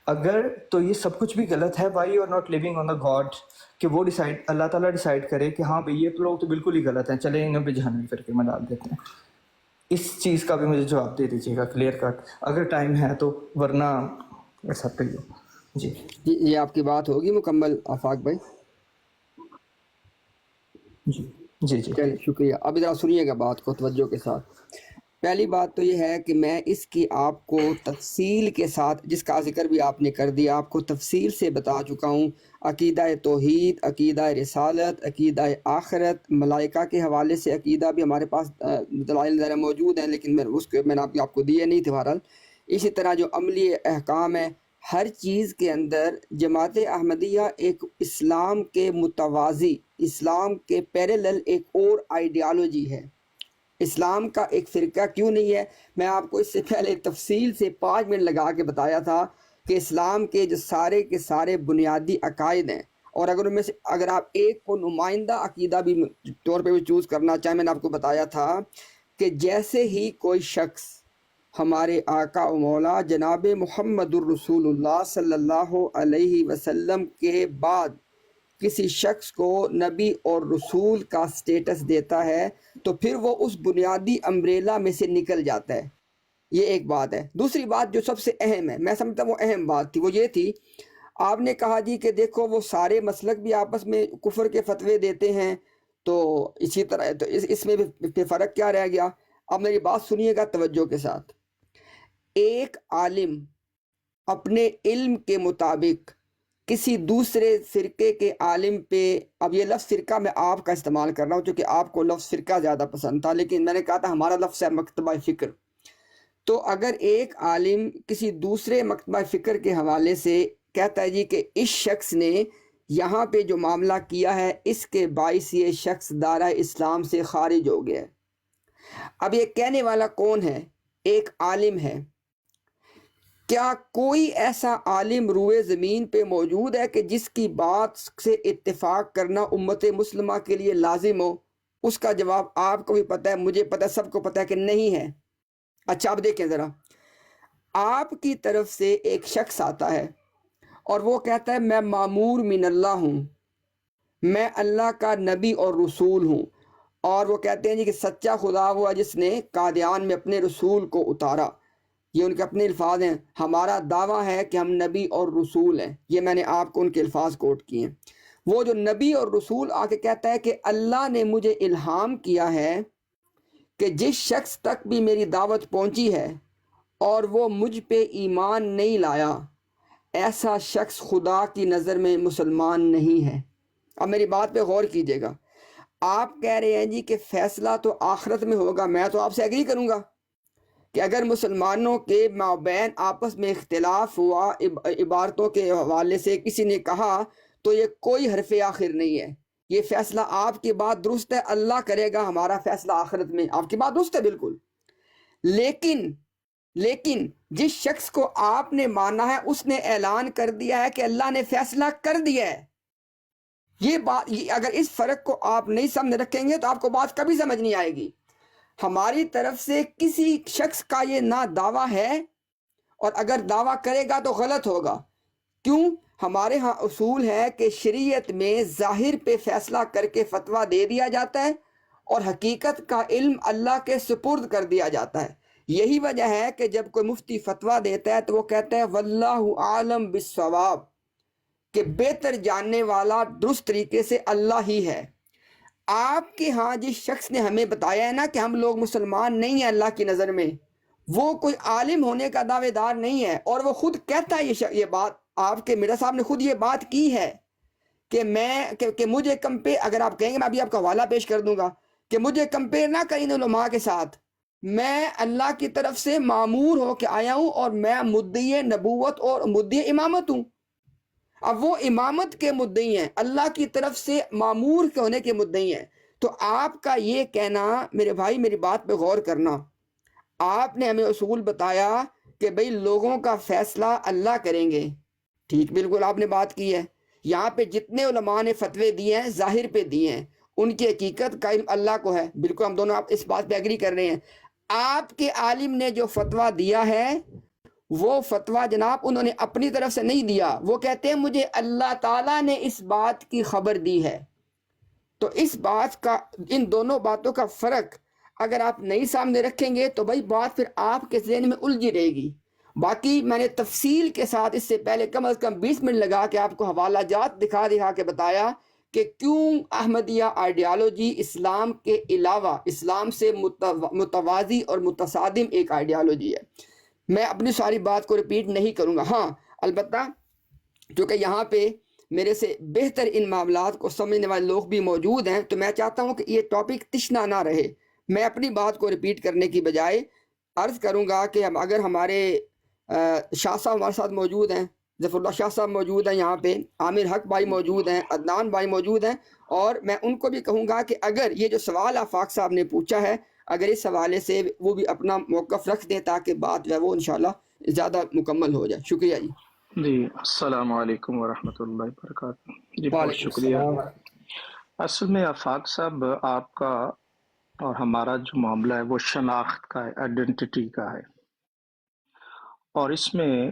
اگر تو یہ سب کچھ بھی غلط ہے، why you are not living on the God, کہ وہ ڈیسائیڈ، اللہ تعالیٰ ڈیسائیڈ کرے کہ ہاں بھئی یہ تو لوگ تو بالکل ہی غلط ہیں، چلیں انہیں بھی جہنمی فرقے میں ڈال دیتے ہیں. اس چیز کا بھی مجھے جواب دے دیجیے گا کلیئر کٹ، اگر ٹائم ہے تو، ورنہ ایسا پہ جی. جی یہ آپ کی بات ہوگی مکمل آفاق بھائی. جی. چلیے شکریہ. اب ذرا سنیے گا بات کو توجہ کے ساتھ. پہلی بات تو یہ ہے کہ میں اس کی آپ کو تفصیل کے ساتھ، جس کا ذکر بھی آپ نے کر دیا، آپ کو تفصیل سے بتا چکا ہوں. عقیدہ توحید، عقیدہ رسالت، عقیدہ آخرت، ملائکہ کے حوالے سے عقیدہ بھی ہمارے پاس دلائل ذرا موجود ہیں، لیکن میں نے آپ کو دیے نہیں تھے بہرحال. اسی طرح جو عملی احکام ہے، ہر چیز کے اندر جماعت احمدیہ ایک اسلام کے متوازی، اسلام کے پیرالل ایک اور آئیڈیالوجی ہے. اسلام کا ایک فرقہ کیوں نہیں ہے، میں آپ کو اس سے پہلے تفصیل سے 5 منٹ لگا کے بتایا تھا کہ اسلام کے جو سارے کے سارے بنیادی عقائد ہیں، اور اگر ان میں سے اگر آپ ایک کو نمائندہ عقیدہ بھی طور پہ بھی چوز کرنا چاہیں، میں نے آپ کو بتایا تھا کہ جیسے ہی کوئی شخص ہمارے آقا و مولا جناب محمد الرسول اللہ صلی اللہ علیہ وسلم کے بعد کسی شخص کو نبی اور رسول کا سٹیٹس دیتا ہے تو پھر وہ اس بنیادی امبریلا میں سے نکل جاتا ہے. یہ ایک بات ہے. دوسری بات جو سب سے اہم ہے، میں سمجھتا ہوں وہ اہم بات تھی، وہ یہ تھی آپ نے کہا جی کہ دیکھو وہ سارے مسلک بھی آپس میں کفر کے فتوے دیتے ہیں، تو اسی طرح تو اس میں بھی فرق کیا رہ گیا؟ اب میری بات سنیے گا توجہ کے ساتھ. ایک عالم اپنے علم کے مطابق کسی دوسرے فرقے کے عالم پہ، اب یہ لفظ فرقہ میں آپ کا استعمال کر رہا ہوں چونکہ آپ کو لفظ فرقہ زیادہ پسند تھا، لیکن میں نے کہا تھا ہمارا لفظ ہے مکتبہ فکر. تو اگر ایک عالم کسی دوسرے مکتبہ فکر کے حوالے سے کہتا ہے جی کہ اس شخص نے یہاں پہ جو معاملہ کیا ہے اس کے باعث یہ شخص دائرہ اسلام سے خارج ہو گیا ہے. اب یہ کہنے والا کون ہے؟ ایک عالم ہے. کیا کوئی ایسا عالم روئے زمین پہ موجود ہے کہ جس کی بات سے اتفاق کرنا امت مسلمہ کے لیے لازم ہو؟ اس کا جواب آپ کو بھی پتہ ہے، مجھے پتہ ہے، سب کو پتہ ہے کہ نہیں ہے. اچھا اب دیکھیں ذرا، آپ کی طرف سے ایک شخص آتا ہے اور وہ کہتا ہے میں مامور من اللہ ہوں، میں اللہ کا نبی اور رسول ہوں، اور وہ کہتے ہیں جی کہ سچا خدا ہوا جس نے قادیان میں اپنے رسول کو اتارا. یہ ان کے اپنے الفاظ ہیں، ہمارا دعویٰ ہے کہ ہم نبی اور رسول ہیں. یہ میں نے آپ کو ان کے الفاظ کوٹ کیے ہیں. وہ جو نبی اور رسول آ کے کہتا ہے کہ اللہ نے مجھے الہام کیا ہے کہ جس شخص تک بھی میری دعوت پہنچی ہے اور وہ مجھ پہ ایمان نہیں لایا، ایسا شخص خدا کی نظر میں مسلمان نہیں ہے. اب میری بات پہ غور کیجیے گا. آپ کہہ رہے ہیں جی کہ فیصلہ تو آخرت میں ہوگا. میں تو آپ سے ایگری کروں گا کہ اگر مسلمانوں کے مابین آپس میں اختلاف ہوا عبارتوں کے حوالے سے، کسی نے کہا، تو یہ کوئی حرف آخر نہیں ہے. یہ فیصلہ آپ کی بات درست ہے، اللہ کرے گا ہمارا فیصلہ آخرت میں. آپ کی بات درست ہے بالکل. لیکن جس شخص کو آپ نے مانا ہے اس نے اعلان کر دیا ہے کہ اللہ نے فیصلہ کر دیا ہے. یہ بات، اگر اس فرق کو آپ نہیں سمجھ رکھیں گے تو آپ کو بات کبھی سمجھ نہیں آئے گی. ہماری طرف سے کسی شخص کا یہ نہ دعویٰ ہے، اور اگر دعویٰ کرے گا تو غلط ہوگا. کیوں؟ ہمارے ہاں اصول ہے کہ شریعت میں ظاہر پہ فیصلہ کر کے فتویٰ دے دیا جاتا ہے اور حقیقت کا علم اللہ کے سپرد کر دیا جاتا ہے. یہی وجہ ہے کہ جب کوئی مفتی فتویٰ دیتا ہے تو وہ کہتا ہے واللہ عالم بالصواب، کہ بہتر جاننے والا درست طریقے سے اللہ ہی ہے. آپ کے ہاں جس شخص نے ہمیں بتایا ہے نا کہ ہم لوگ مسلمان نہیں ہیں اللہ کی نظر میں، وہ کوئی عالم ہونے کا دعوے دار نہیں ہے، اور وہ خود کہتا ہے یہ بات. آپ کے مرزا صاحب نے خود یہ بات کی ہے کہ مجھے کمپیئر، اگر آپ کہیں گے میں ابھی آپ کا حوالہ پیش کر دوں گا، کہ مجھے کمپیئر نہ کریں علماء کے ساتھ، میں اللہ کی طرف سے معمور ہو کے آیا ہوں اور میں مدعی نبوت اور مدعی امامت ہوں. اب وہ امامت کے مدعی ہیں، اللہ کی طرف سے معمور کے ہونے کے مدعی ہیں. تو آپ کا یہ کہنا، میرے بھائی میری بات پہ غور کرنا، آپ نے ہمیں اصول بتایا کہ بھئی لوگوں کا فیصلہ اللہ کریں گے. ٹھیک، بالکل آپ نے بات کی ہے. یہاں پہ جتنے علماء نے فتوے دیے ہیں ظاہر پہ دیے ہیں، ان کی حقیقت کا علم اللہ کو ہے. بالکل ہم دونوں اس بات پہ ایگری کر رہے ہیں. آپ کے عالم نے جو فتویٰ دیا ہے وہ فتویٰ جناب انہوں نے اپنی طرف سے نہیں دیا، وہ کہتے ہیں مجھے اللہ تعالیٰ نے اس بات کی خبر دی ہے. تو اس بات کا، ان دونوں باتوں کا فرق اگر آپ نہیں سامنے رکھیں گے تو بھائی بات پھر آپ کے ذہن میں الجھی رہے گی. باقی میں نے تفصیل کے ساتھ اس سے پہلے کم از کم 20 منٹ لگا کے آپ کو حوالہ جات دکھا کے بتایا کہ کیوں احمدیہ آئیڈیالوجی اسلام کے علاوہ، اسلام سے متوازی اور متصادم ایک آئیڈیالوجی ہے. میں اپنی ساری بات کو ریپیٹ نہیں کروں گا. ہاں البتہ کیونکہ یہاں پہ میرے سے بہتر ان معاملات کو سمجھنے والے لوگ بھی موجود ہیں، تو میں چاہتا ہوں کہ یہ ٹاپک تشنا نہ رہے. میں اپنی بات کو ریپیٹ کرنے کی بجائے عرض کروں گا کہ اگر ہمارے شاہ صاحب ہمارے ساتھ موجود ہیں، ظفر اللہ شاہ صاحب موجود ہیں، یہاں پہ عامر حق بھائی موجود ہیں، عدنان بھائی موجود ہیں، اور میں ان کو بھی کہوں گا کہ اگر یہ جو سوال آفاق صاحب نے پوچھا ہے، اگر اس حوالے سے وہ بھی اپنا موقف رکھ دیں تاکہ بات جو ہے وہ انشاءاللہ زیادہ مکمل ہو جائے. شکریہ جی. جی السلام علیکم ورحمۃ اللہ وبرکاتہ. جی بہت وعلیکم شکریہ. السلام. اصل میں آفاق صاحب، آپ کا اور ہمارا جو معاملہ ہے وہ شناخت کا ہے، آئیڈینٹی کا ہے. اور اس میں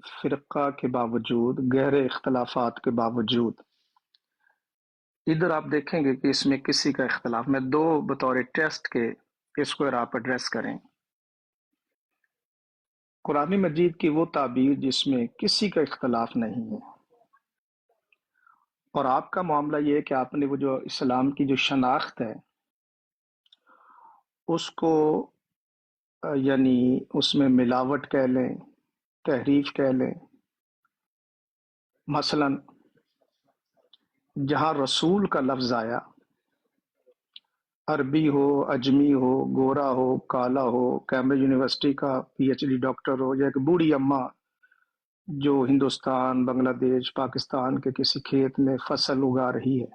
فرقہ کے باوجود، گہرے اختلافات کے باوجود، ادھر آپ دیکھیں گے کہ اس میں کسی کا اختلاف، میں دو بطور ٹیسٹ کے اس کو آپ ایڈریس کریں۔ قرآن مجید کی وہ تعبیر جس میں کسی کا اختلاف نہیں ہے، اور آپ کا معاملہ یہ ہے کہ آپ نے وہ جو اسلام کی جو شناخت ہے اس کو یعنی اس میں ملاوٹ کہہ لیں، تحریف کہہ لیں۔ مثلا جہاں رسول کا لفظ آیا، عربی ہو، اجمی ہو، گورا ہو، کالا ہو، کیمبرج یونیورسٹی کا پی ایچ ڈی ڈاکٹر ہو، یا ایک بوڑھی اماں جو ہندوستان، بنگلہ دیش، پاکستان کے کسی کھیت میں فصل اگا رہی ہے،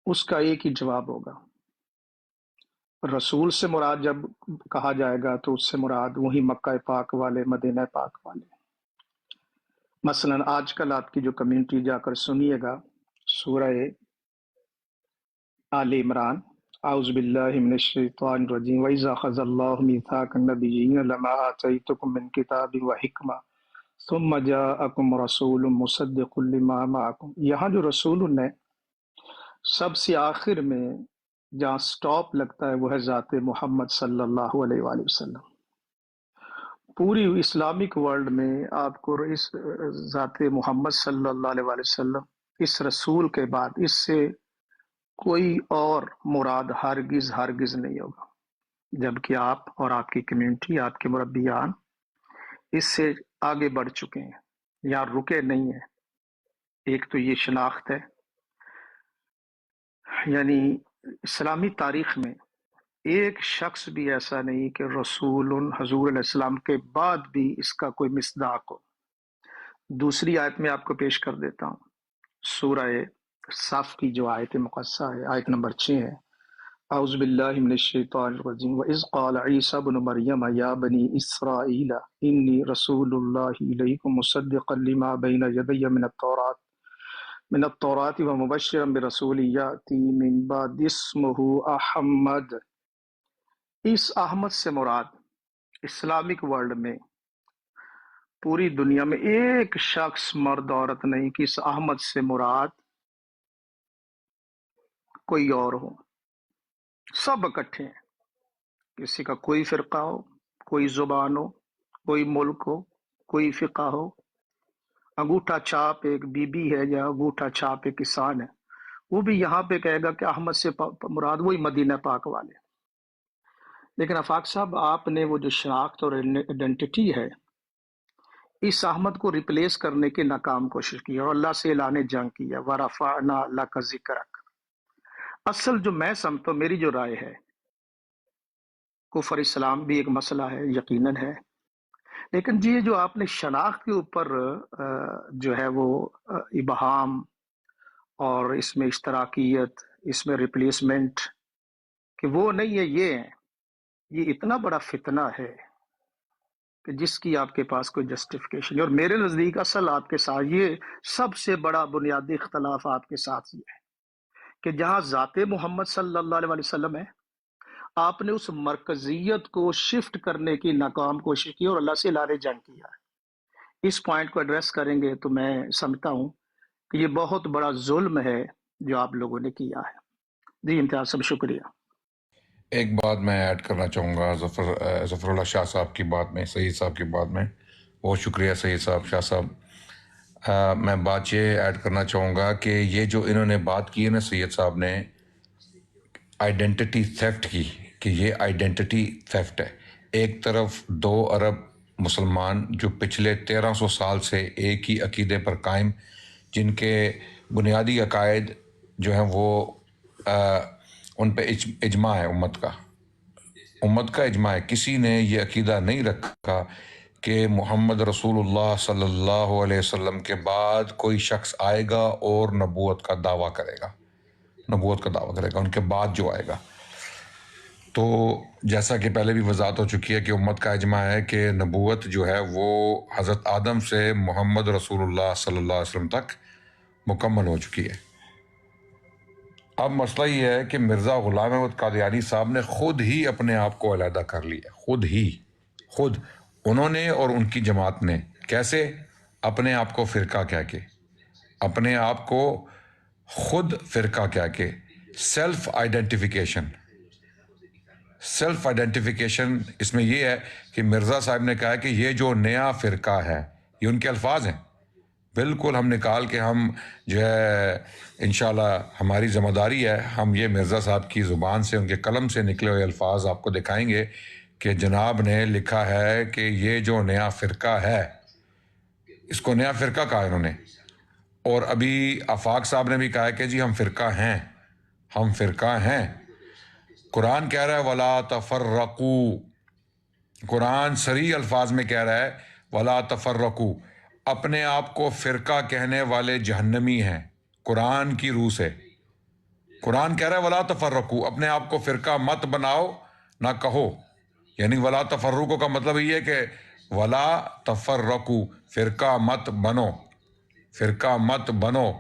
اس کا ایک ہی جواب ہوگا۔ رسول سے مراد جب کہا جائے گا تو اس سے مراد وہی مکہ پاک والے، مدینہ پاک والے۔ مثلا آج کل آپ کی جو کمیونٹی جا کر سنیے گا سورہ آل عمران، اعوذ باللہ من الشیطان الرجیم، وَإِذَا أَخَذَ اللَّهُ مِيثَاقَ النَّبِيِّينَ لَمَا آتَيْتُكُم مِّن كِتَابٍ وَحِكْمَةٍ ثُمَّ جَاءَكُمْ رَسُولٌ مُصَدِّقٌ لِّمَا مَعَكُمْ، یہاں جو رسول ہے سب سے آخر میں جہاں سٹاپ لگتا ہے وہ ہے ذات محمد صلی اللہ علیہ وآلہ وسلم۔ پوری اسلامک ورلڈ میں آپ کو اس ذات محمد صلی اللہ علیہ وآلہ وسلم، اس رسول کے بعد اس سے کوئی اور مراد ہرگز ہرگز نہیں ہوگا، جبکہ آپ اور آپ کی کمیونٹی، آپ کے مربیان اس سے آگے بڑھ چکے ہیں یا رکے نہیں ہیں۔ ایک تو یہ شناخت ہے، یعنی اسلامی تاریخ میں ایک شخص بھی ایسا نہیں کہ رسول حضور علیہ السلام کے بعد بھی اس کا کوئی مصداق ہو۔ دوسری آیت میں آپ کو پیش کر دیتا ہوں، سورہ صف کی جو آیت مقدسہ ہے، آیت نمبر 6 ہے، اعوذ باللہ من الشیطان الرجیم، وَإِذْ قَالَ عِیسَىٰ ابْنُ مَرْیَمَ یَا بَنِی إِسْرَائِیلَ إِنِّی رَسُولُ اللَّہِ إِلَیْکُم مُصَدِّقًا لِمَا بَیْنَ یَدَیَّ من التوراة ومبشرا برسول یأتی من بعد اسمہ احمد۔ اس احمد سے مراد اسلامک ورلڈ میں پوری دنیا میں ایک شخص، مرد عورت نہیں کہ اس احمد سے مراد کوئی اور ہو۔ سب اکٹھے ہیں، کسی کا کوئی فرقہ ہو، کوئی زبان ہو، کوئی ملک ہو، کوئی فقہ ہو، انگوٹھا چھاپ ایک بی بی ہے یا انگوٹھا چھاپ ایک کسان ہے، وہ بھی یہاں پہ کہے گا کہ احمد سے مراد وہی مدینہ پاک والے۔ لیکن آفاق صاحب، آپ نے وہ جو شناخت اور آئیڈینٹی ہے، اس احمد کو ریپلیس کرنے کی ناکام کوشش کی اور اللہ سے اعلان جنگ کی ہے، وَرَفَعْنَا لَكَ ذِكْرَكَ۔ اصل جو میں سمجھتا ہوں، میری جو رائے ہے، کفر اسلام بھی ایک مسئلہ ہے، یقیناً ہے، لیکن یہ جو آپ نے شناخت کے اوپر جو ہے وہ ابہام اور اس میں اشتراکیت، اس میں ریپلیسمنٹ، کہ وہ نہیں ہے، یہ اتنا بڑا فتنہ ہے کہ جس کی آپ کے پاس کوئی جسٹیفیکیشن نہیں۔ اور میرے نزدیک اصل آپ کے ساتھ یہ سب سے بڑا بنیادی اختلاف آپ کے ساتھ یہ ہے کہ جہاں ذات محمد صلی اللہ علیہ وسلم ہے، آپ نے اس مرکزیت کو شفٹ کرنے کی ناکام کوشش کی اور اللہ سے اعلان جنگ کیا ہے۔ اس پوائنٹ کو ایڈریس کریں گے تو میں سمجھتا ہوں کہ یہ بہت بڑا ظلم ہے جو آپ لوگوں نے کیا ہے۔ جی امتیاز صاحب، شکریہ۔ ایک بات میں ایڈ کرنا چاہوں گا ظفر اللہ شاہ صاحب کی بات میں، سعید صاحب کی بات میں، بہت شکریہ سعید صاحب، شاہ صاحب۔ میں بات یہ ایڈ کرنا چاہوں گا کہ یہ جو انہوں نے بات کی ہے نا سید صاحب نے، آئیڈینٹی تھیفٹ کی، کہ یہ آئیڈینٹی تھیفٹ ہے۔ ایک طرف 2 ارب مسلمان جو پچھلے 1300 سال سے ایک ہی عقیدے پر قائم، جن کے بنیادی عقائد جو ہیں وہ ان پہ اجماع ہے، امت کا اجماع ہے۔ کسی نے یہ عقیدہ نہیں رکھا کہ محمد رسول اللہ صلی اللہ علیہ وسلم کے بعد کوئی شخص آئے گا اور نبوت کا دعویٰ کرے گا، ان کے بعد جو آئے گا۔ تو جیسا کہ پہلے بھی وضاحت ہو چکی ہے کہ امت کا اجماع ہے کہ نبوت جو ہے وہ حضرت آدم سے محمد رسول اللہ صلی اللہ علیہ وسلم تک مکمل ہو چکی ہے۔ اب مسئلہ یہ ہے کہ مرزا غلام احمد قادیانی صاحب نے خود ہی اپنے آپ کو علیحدہ کر لیا، خود انہوں نے اور ان کی جماعت نے. کیسے؟ اپنے آپ کو فرقہ کہہ کے, اپنے آپ کو خود فرقہ کہہ کے. Self identification. سیلف آئیڈینٹیفیکیشن اس میں یہ ہے کہ مرزا صاحب نے کہا کہ یہ جو نیا فرقہ ہے, یہ ان کے الفاظ ہیں, بالکل ہم نکال کے ہم جو ہے انشاءاللہ ہماری ذمہ داری ہے, ہم یہ مرزا صاحب کی زبان سے, ان کے قلم سے نکلے ہوئے الفاظ آپ کو دکھائیں گے کہ جناب نے لکھا ہے کہ یہ جو نیا فرقہ ہے, اس کو نیا فرقہ کہا انہوں نے. اور ابھی آفاق صاحب نے بھی کہا کہ جی ہم فرقہ ہیں, ہم فرقہ ہیں. قرآن کہہ رہا ہے وَلَا تَفَرَّقُوا, قرآن صریح الفاظ میں کہہ رہا ہے وَلَا تَفَرَّقُوا. اپنے آپ کو فرقہ کہنے والے جہنمی ہیں قرآن کی روح سے. قرآن کہہ رہا ہے وَلَا تَفَرَّقُوا, اپنے آپ کو فرقہ مت بناؤ نہ کہو. یعنی وَلَا تَفَرَّقُوا کا مطلب یہ ہے کہ وَلَا تَفَرَّقُوا, فرقہ مت بنو, فرقہ مت بنو,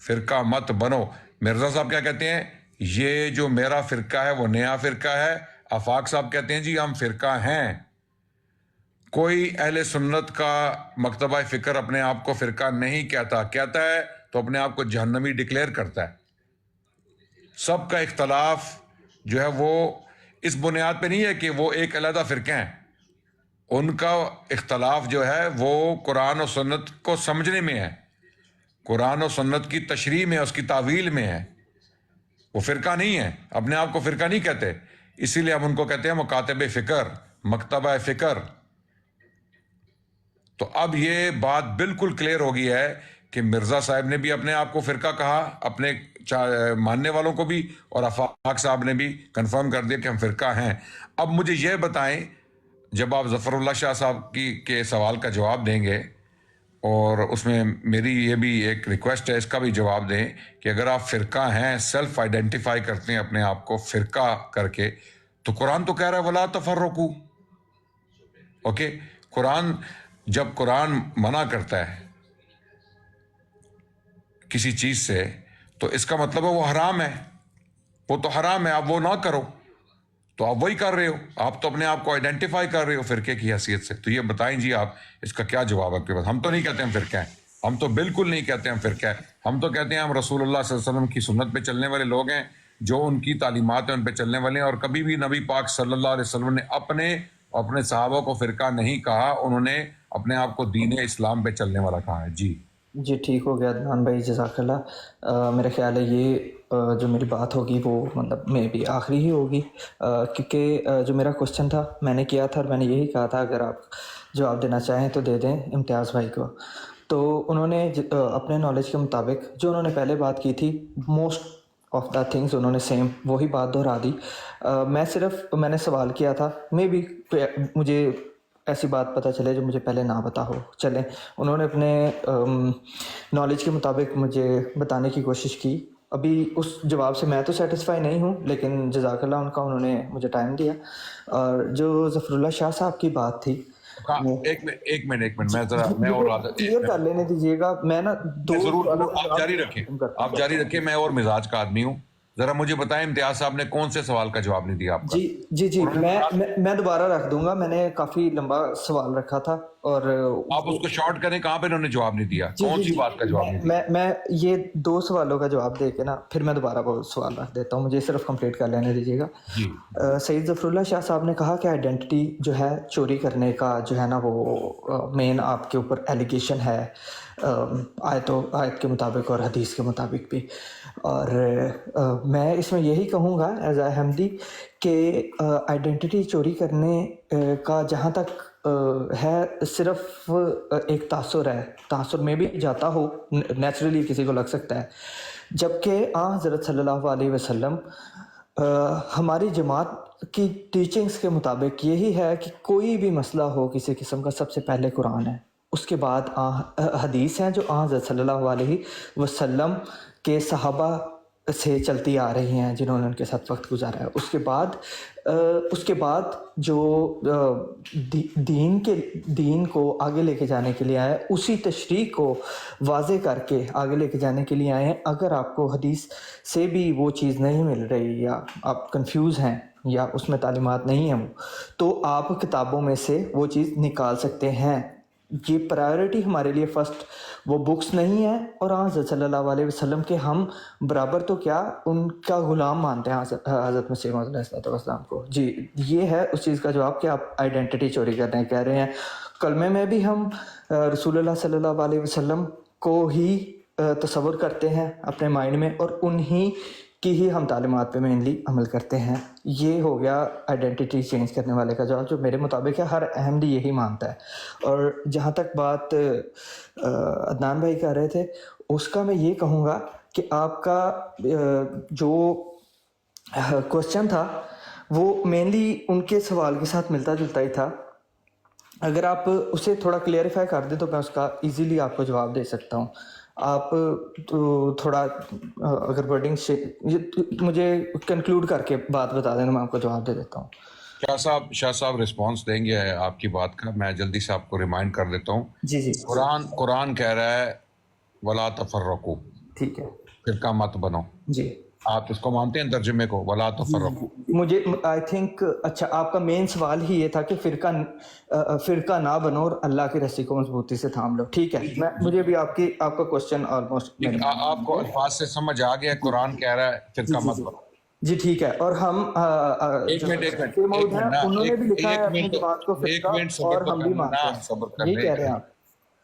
فرقہ مت بنو. مرزا صاحب کیا کہتے ہیں؟ یہ جو میرا فرقہ ہے وہ نیا فرقہ ہے. آفاق صاحب کہتے ہیں جی ہم فرقہ ہیں. کوئی اہل سنت کا مکتبہ فکر اپنے آپ کو فرقہ نہیں کہتا, کہتا ہے تو اپنے آپ کو جہنمی ڈکلیئر کرتا ہے. سب کا اختلاف جو ہے وہ اس بنیاد پہ نہیں ہے کہ وہ ایک علیحدہ فرقہ ہیں. ان کا اختلاف جو ہے وہ قرآن و سنت کو سمجھنے میں ہے, قرآن و سنت کی تشریح میں, اس کی تعویل میں ہے. وہ فرقہ نہیں ہے, اپنے آپ کو فرقہ نہیں کہتے. اسی لیے ہم ان کو کہتے ہیں مکاتب فکر, مکتبہ فکر. تو اب یہ بات بالکل کلیئر ہو گئی ہے کہ مرزا صاحب نے بھی اپنے آپ کو فرقہ کہا, اپنے ماننے والوں کو بھی, اور آفاق صاحب نے بھی کنفرم کر دیا کہ ہم فرقہ ہیں. اب مجھے یہ بتائیں, جب آپ ظفر اللہ شاہ صاحب کے سوال کا جواب دیں گے, اور اس میں میری یہ بھی ایک ریکویسٹ ہے, اس کا بھی جواب دیں کہ اگر آپ فرقہ ہیں, سیلف آئیڈینٹیفائی کرتے ہیں اپنے آپ کو فرقہ کر کے, تو قرآن تو کہہ رہا ہے وَلَا تَفَرَّقُوا. اوکے, جب قرآن منع کرتا ہے کسی چیز سے تو اس کا مطلب ہے وہ حرام ہے, وہ تو حرام ہے, آپ وہ نہ کرو. تو آپ وہی کر رہے ہو, آپ تو اپنے آپ کو آئیڈینٹیفائی کر رہے ہو فرقے کی حیثیت سے. تو یہ بتائیں جی آپ اس کا کیا جواب ہے آپ کے پاس؟ ہم تو نہیں کہتے ہم فرقہ ہیں, ہم تو بالکل نہیں کہتے ہم فرقہ ہیں. ہم تو کہتے ہیں ہم رسول اللہ صلی اللہ علیہ وسلم کی سنت پہ چلنے والے لوگ ہیں, جو ان کی تعلیمات ہیں ان پہ چلنے والے ہیں. اور کبھی بھی نبی پاک صلی اللہ علیہ وسلم نے اپنے صحابہ کو فرقہ نہیں کہا, انہوں نے اپنے آپ کو دین اسلام پہ چلنے والا کہا ہے. جی جی ٹھیک ہو گیا عدنان بھائی, جزاک اللہ. میرا خیال ہے یہ جو میری بات ہوگی وہ مطلب میں بھی آخری ہی ہوگی, کیونکہ جو میرا کوشچن تھا میں نے کیا تھا, اور میں نے یہی کہا تھا اگر آپ جواب دینا چاہیں تو دے دیں امتیاز بھائی کو. تو انہوں نے اپنے نالج کے مطابق جو انہوں نے پہلے بات کی تھی, موسٹ آف دا تھنگس انہوں نے سیم وہی بات دہرا دی. میں نے سوال کیا تھا, میں بھی مجھے ایسی بات پتہ چلے جو مجھے پہلے نہ پتہ ہو. چلیں, انہوں نے اپنے نالج کے مطابق مجھے بتانے کی کوشش کی. ابھی اس جواب سے میں تو سیٹسفائی نہیں ہوں, لیکن جزاک اللہ ان کا, انہوں نے مجھے ٹائم دیا. اور جو ظفر اللہ شاہ صاحب کی بات تھی, ایک منٹ میں اور کلیئر کر لینے دیجیے گا. میں نا ضرور, آپ جاری رکھیں, میں اور مزاج کا آدمی ہوں. ذرا مجھے بتائیں امتیاز صاحب نے کون سے سوال کا جواب نہیں دیا آپ کا؟ جی میں دوبارہ رکھ دوں گا. میں نے کافی لمبا سوال رکھا تھا, اور آپ اس کو شارٹ کریں, کہاں پہ انہوں نے جواب نہیں دیا, کون سی بات کا جواب نہیں دیا؟ میں یہ 2 سوالوں کا جواب دے کے نا پھر میں دوبارہ وہ سوال رکھ دیتا ہوں, مجھے صرف کمپلیٹ کر لینے دیجیے گا. سید ظفر اللہ شاہ صاحب نے کہا کہ آئیڈینٹی جو ہے چوری کرنے کا جو ہے نا وہ مین آپ کے اوپر ایلیگیشن ہے, آیت کے مطابق اور حدیث کے مطابق بھی. اور میں اس میں یہی کہوں گا ایز اے احمدی کہ آئیڈینٹی چوری کرنے کا جہاں تک ہے صرف ایک تاثر ہے, تاثر میں بھی جاتا ہو, نیچرلی کسی کو لگ سکتا ہے. جبکہ حضرت صلی اللہ علیہ وسلم ہماری جماعت کی ٹیچنگز کے مطابق یہی ہے کہ کوئی بھی مسئلہ ہو کسی قسم کا, سب سے پہلے قرآن ہے, اس کے بعد حدیث ہیں جو حضرت صلی اللہ علیہ وسلم کے صحابہ سے چلتی آ رہی ہیں جنہوں نے ان کے ساتھ وقت گزارا ہے. اس کے بعد جو دین کو آگے لے کے جانے کے لیے آئے, اسی تشریح کو واضح کر کے آگے لے کے جانے کے لیے آئے ہیں. اگر آپ کو حدیث سے بھی وہ چیز نہیں مل رہی یا آپ کنفیوز ہیں یا اس میں تعلیمات نہیں ہیں وہ، تو آپ کتابوں میں سے وہ چیز نکال سکتے ہیں. یہ پرائیورٹی ہمارے لیے فرسٹ وہ بکس نہیں ہے، اور حضرت صلی اللہ علیہ وسلم کے ہم برابر تو کیا ان کا غلام مانتے ہیں حضرت مسیح موعود علیہ السلام کو. جی یہ ہے اس چیز کا جواب کہ آپ آئیڈینٹی چوری کر رہے ہیں. کہہ رہے ہیں کلمے میں بھی ہم رسول اللہ صلی اللہ علیہ وسلم کو ہی تصور کرتے ہیں اپنے مائنڈ میں، اور انہی کی ہی ہم تعلیمات پہ مینلی عمل کرتے ہیں. یہ ہو گیا آئیڈینٹی چینج کرنے والے کا جواب، جو میرے مطابق ہے ہر احمدی یہی مانتا ہے. اور جہاں تک بات عدنان بھائی کہہ رہے تھے، اس کا میں یہ کہوں گا کہ آپ کا جو کوشچن تھا وہ مینلی ان کے سوال کے ساتھ ملتا جلتا ہی تھا. اگر آپ اسے تھوڑا کلیئریفائی کر دیں تو میں اس کا ایزیلی آپ کو جواب دے سکتا ہوں. آپ تھوڑا اگر ورڈنگ سے مجھے کنکلوڈ کر کے بات بتا دیں تو میں آپ کو جواب دے دیتا ہوں. شاہ صاحب رسپانس دیں گے آپ کی بات کا. میں جلدی سے آپ کو ریمائنڈ کر دیتا ہوں. جی قرآن کہہ رہا ہے ولا تفرقوا، ٹھیک ہے. فرقہ مت بنو. جی آپ اس کو مانتے ہیں ترجمے کو، ولا تفرقوا؟ مجھے آئی تھنک اچھا آپ کا مین سوال ہی یہ تھا کہ فرقہ نہ بنو اور اللہ کی رسی کو مضبوطی سے تھام لو. ٹھیک ہے، مجھے بھی آپ کا کوشچن آلموسٹ آپ کو الفاظ سے سمجھ آ گیا. قرآن کہہ رہا ہے فرقہ مت بنو. جی ٹھیک ہے. اور ہم ایک منٹ انہوں نے بھی لکھا ہے اپنی بات کو فرقہ، اور ہم بھی مانتے ہیں. یہ کہہ رہے ہیں آپ.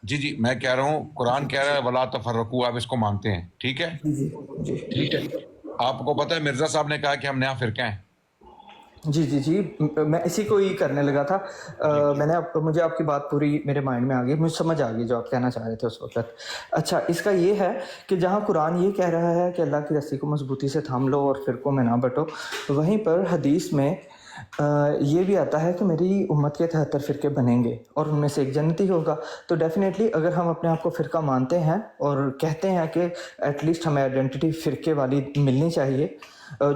جی میں کہہ رہا ہوں قرآن کہہ رہا ہے ولا تفرقوا، آپ اس کو مانتے ہیں. ٹھیک ہے، جی ٹھیک ہے. آپ کو پتہ ہے مرزا صاحب نے کہا کہ ہم نیا فرقہ ہیں. جی میں اسی کو ہی کرنے لگا تھا. مجھے آپ کی بات پوری میرے مائنڈ میں آ گئی، مجھے سمجھ آ گئی جو آپ کہنا چاہ رہے تھے اس وقت. اچھا اس کا یہ ہے کہ جہاں قرآن یہ کہہ رہا ہے کہ اللہ کی رسی کو مضبوطی سے تھام لو اور فرقوں میں نہ بٹو، وہیں پر حدیث میں یہ بھی آتا ہے کہ میری امت کے 73 فرقے بنیں گے اور ان میں سے ایک جنتی ہوگا. تو ڈیفینیٹلی اگر ہم اپنے آپ کو فرقہ مانتے ہیں اور کہتے ہیں کہ ایٹ لیسٹ ہمیں آئیڈینٹی فرقے والی ملنی چاہیے،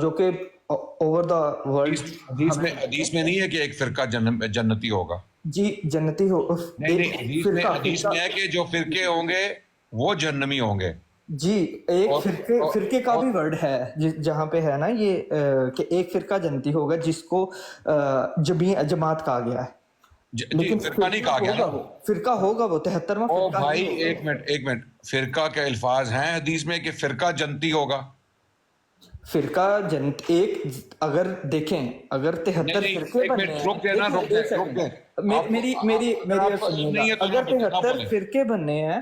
جو کہ اوور دا ورلڈ حدیث میں نہیں ہے کہ ایک فرقہ جنتی ہوگا. جی جنتی ہو. حدیث میں ہے کہ جو فرقے ہوں گے وہ جہنمی ہوں گے. جی ایک فرقے کا بھی ورڈ ہے جہاں پہ ہے نا یہ کہ ایک فرقہ جنتی ہوگا جس کو جماعت کہا گیا ہے، لیکن فرقہ نہیں کہا گیا نا. فرقہ ہوگا وہ 73واں فرقہ. بھائی ایک منٹ، فرقہ کے الفاظ ہیں حدیث میں کہ فرقہ جنتی ہوگا. فرقہ جنت ایک اگر دیکھیں اگر 73 فرقے بننے ہیں، اگر 73 فرقے بننے ہیں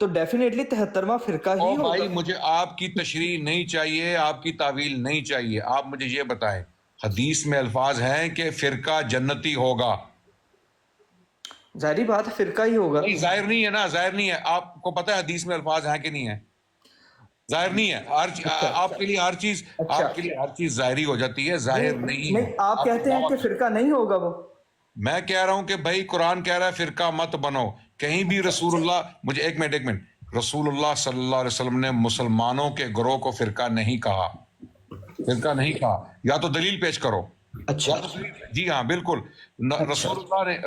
تو ڈیفینیٹلی 73واں فرقہ ہی ہوگا. بھائی مجھے آپ کی تشریح نہیں چاہیے، آپ کی تعویل نہیں چاہیے. آپ مجھے یہ بتائیں حدیث میں الفاظ ہیں کہ فرقہ جنتی ہوگا. ظاہری بات فرقہ ہی ہوگا. نہیں ظاہر نہیں ہے نا، ظاہر نہیں ہے. آپ کو پتہ ہے حدیث میں الفاظ ہیں کہ نہیں ہے؟ ظاہر نہیں ہے. آپ کے لیے ہر چیز ظاہری ہو جاتی ہے، ظاہر نہیں ہے. آپ کہتے ہیں کہ فرقہ نہیں ہوگا وہ. میں کہہ رہا ہوں کہ بھائی قرآن کہہ رہا ہے فرقہ مت بنو. کہیں بھی رسول اللہ، مجھے ایک منٹ، رسول اللہ صلی اللہ علیہ وسلم نے مسلمانوں کے گروہ کو فرقہ نہیں کہا. فرقہ نہیں کہا. یا تو دلیل پیش کرو. اچھا جی ہاں بالکل.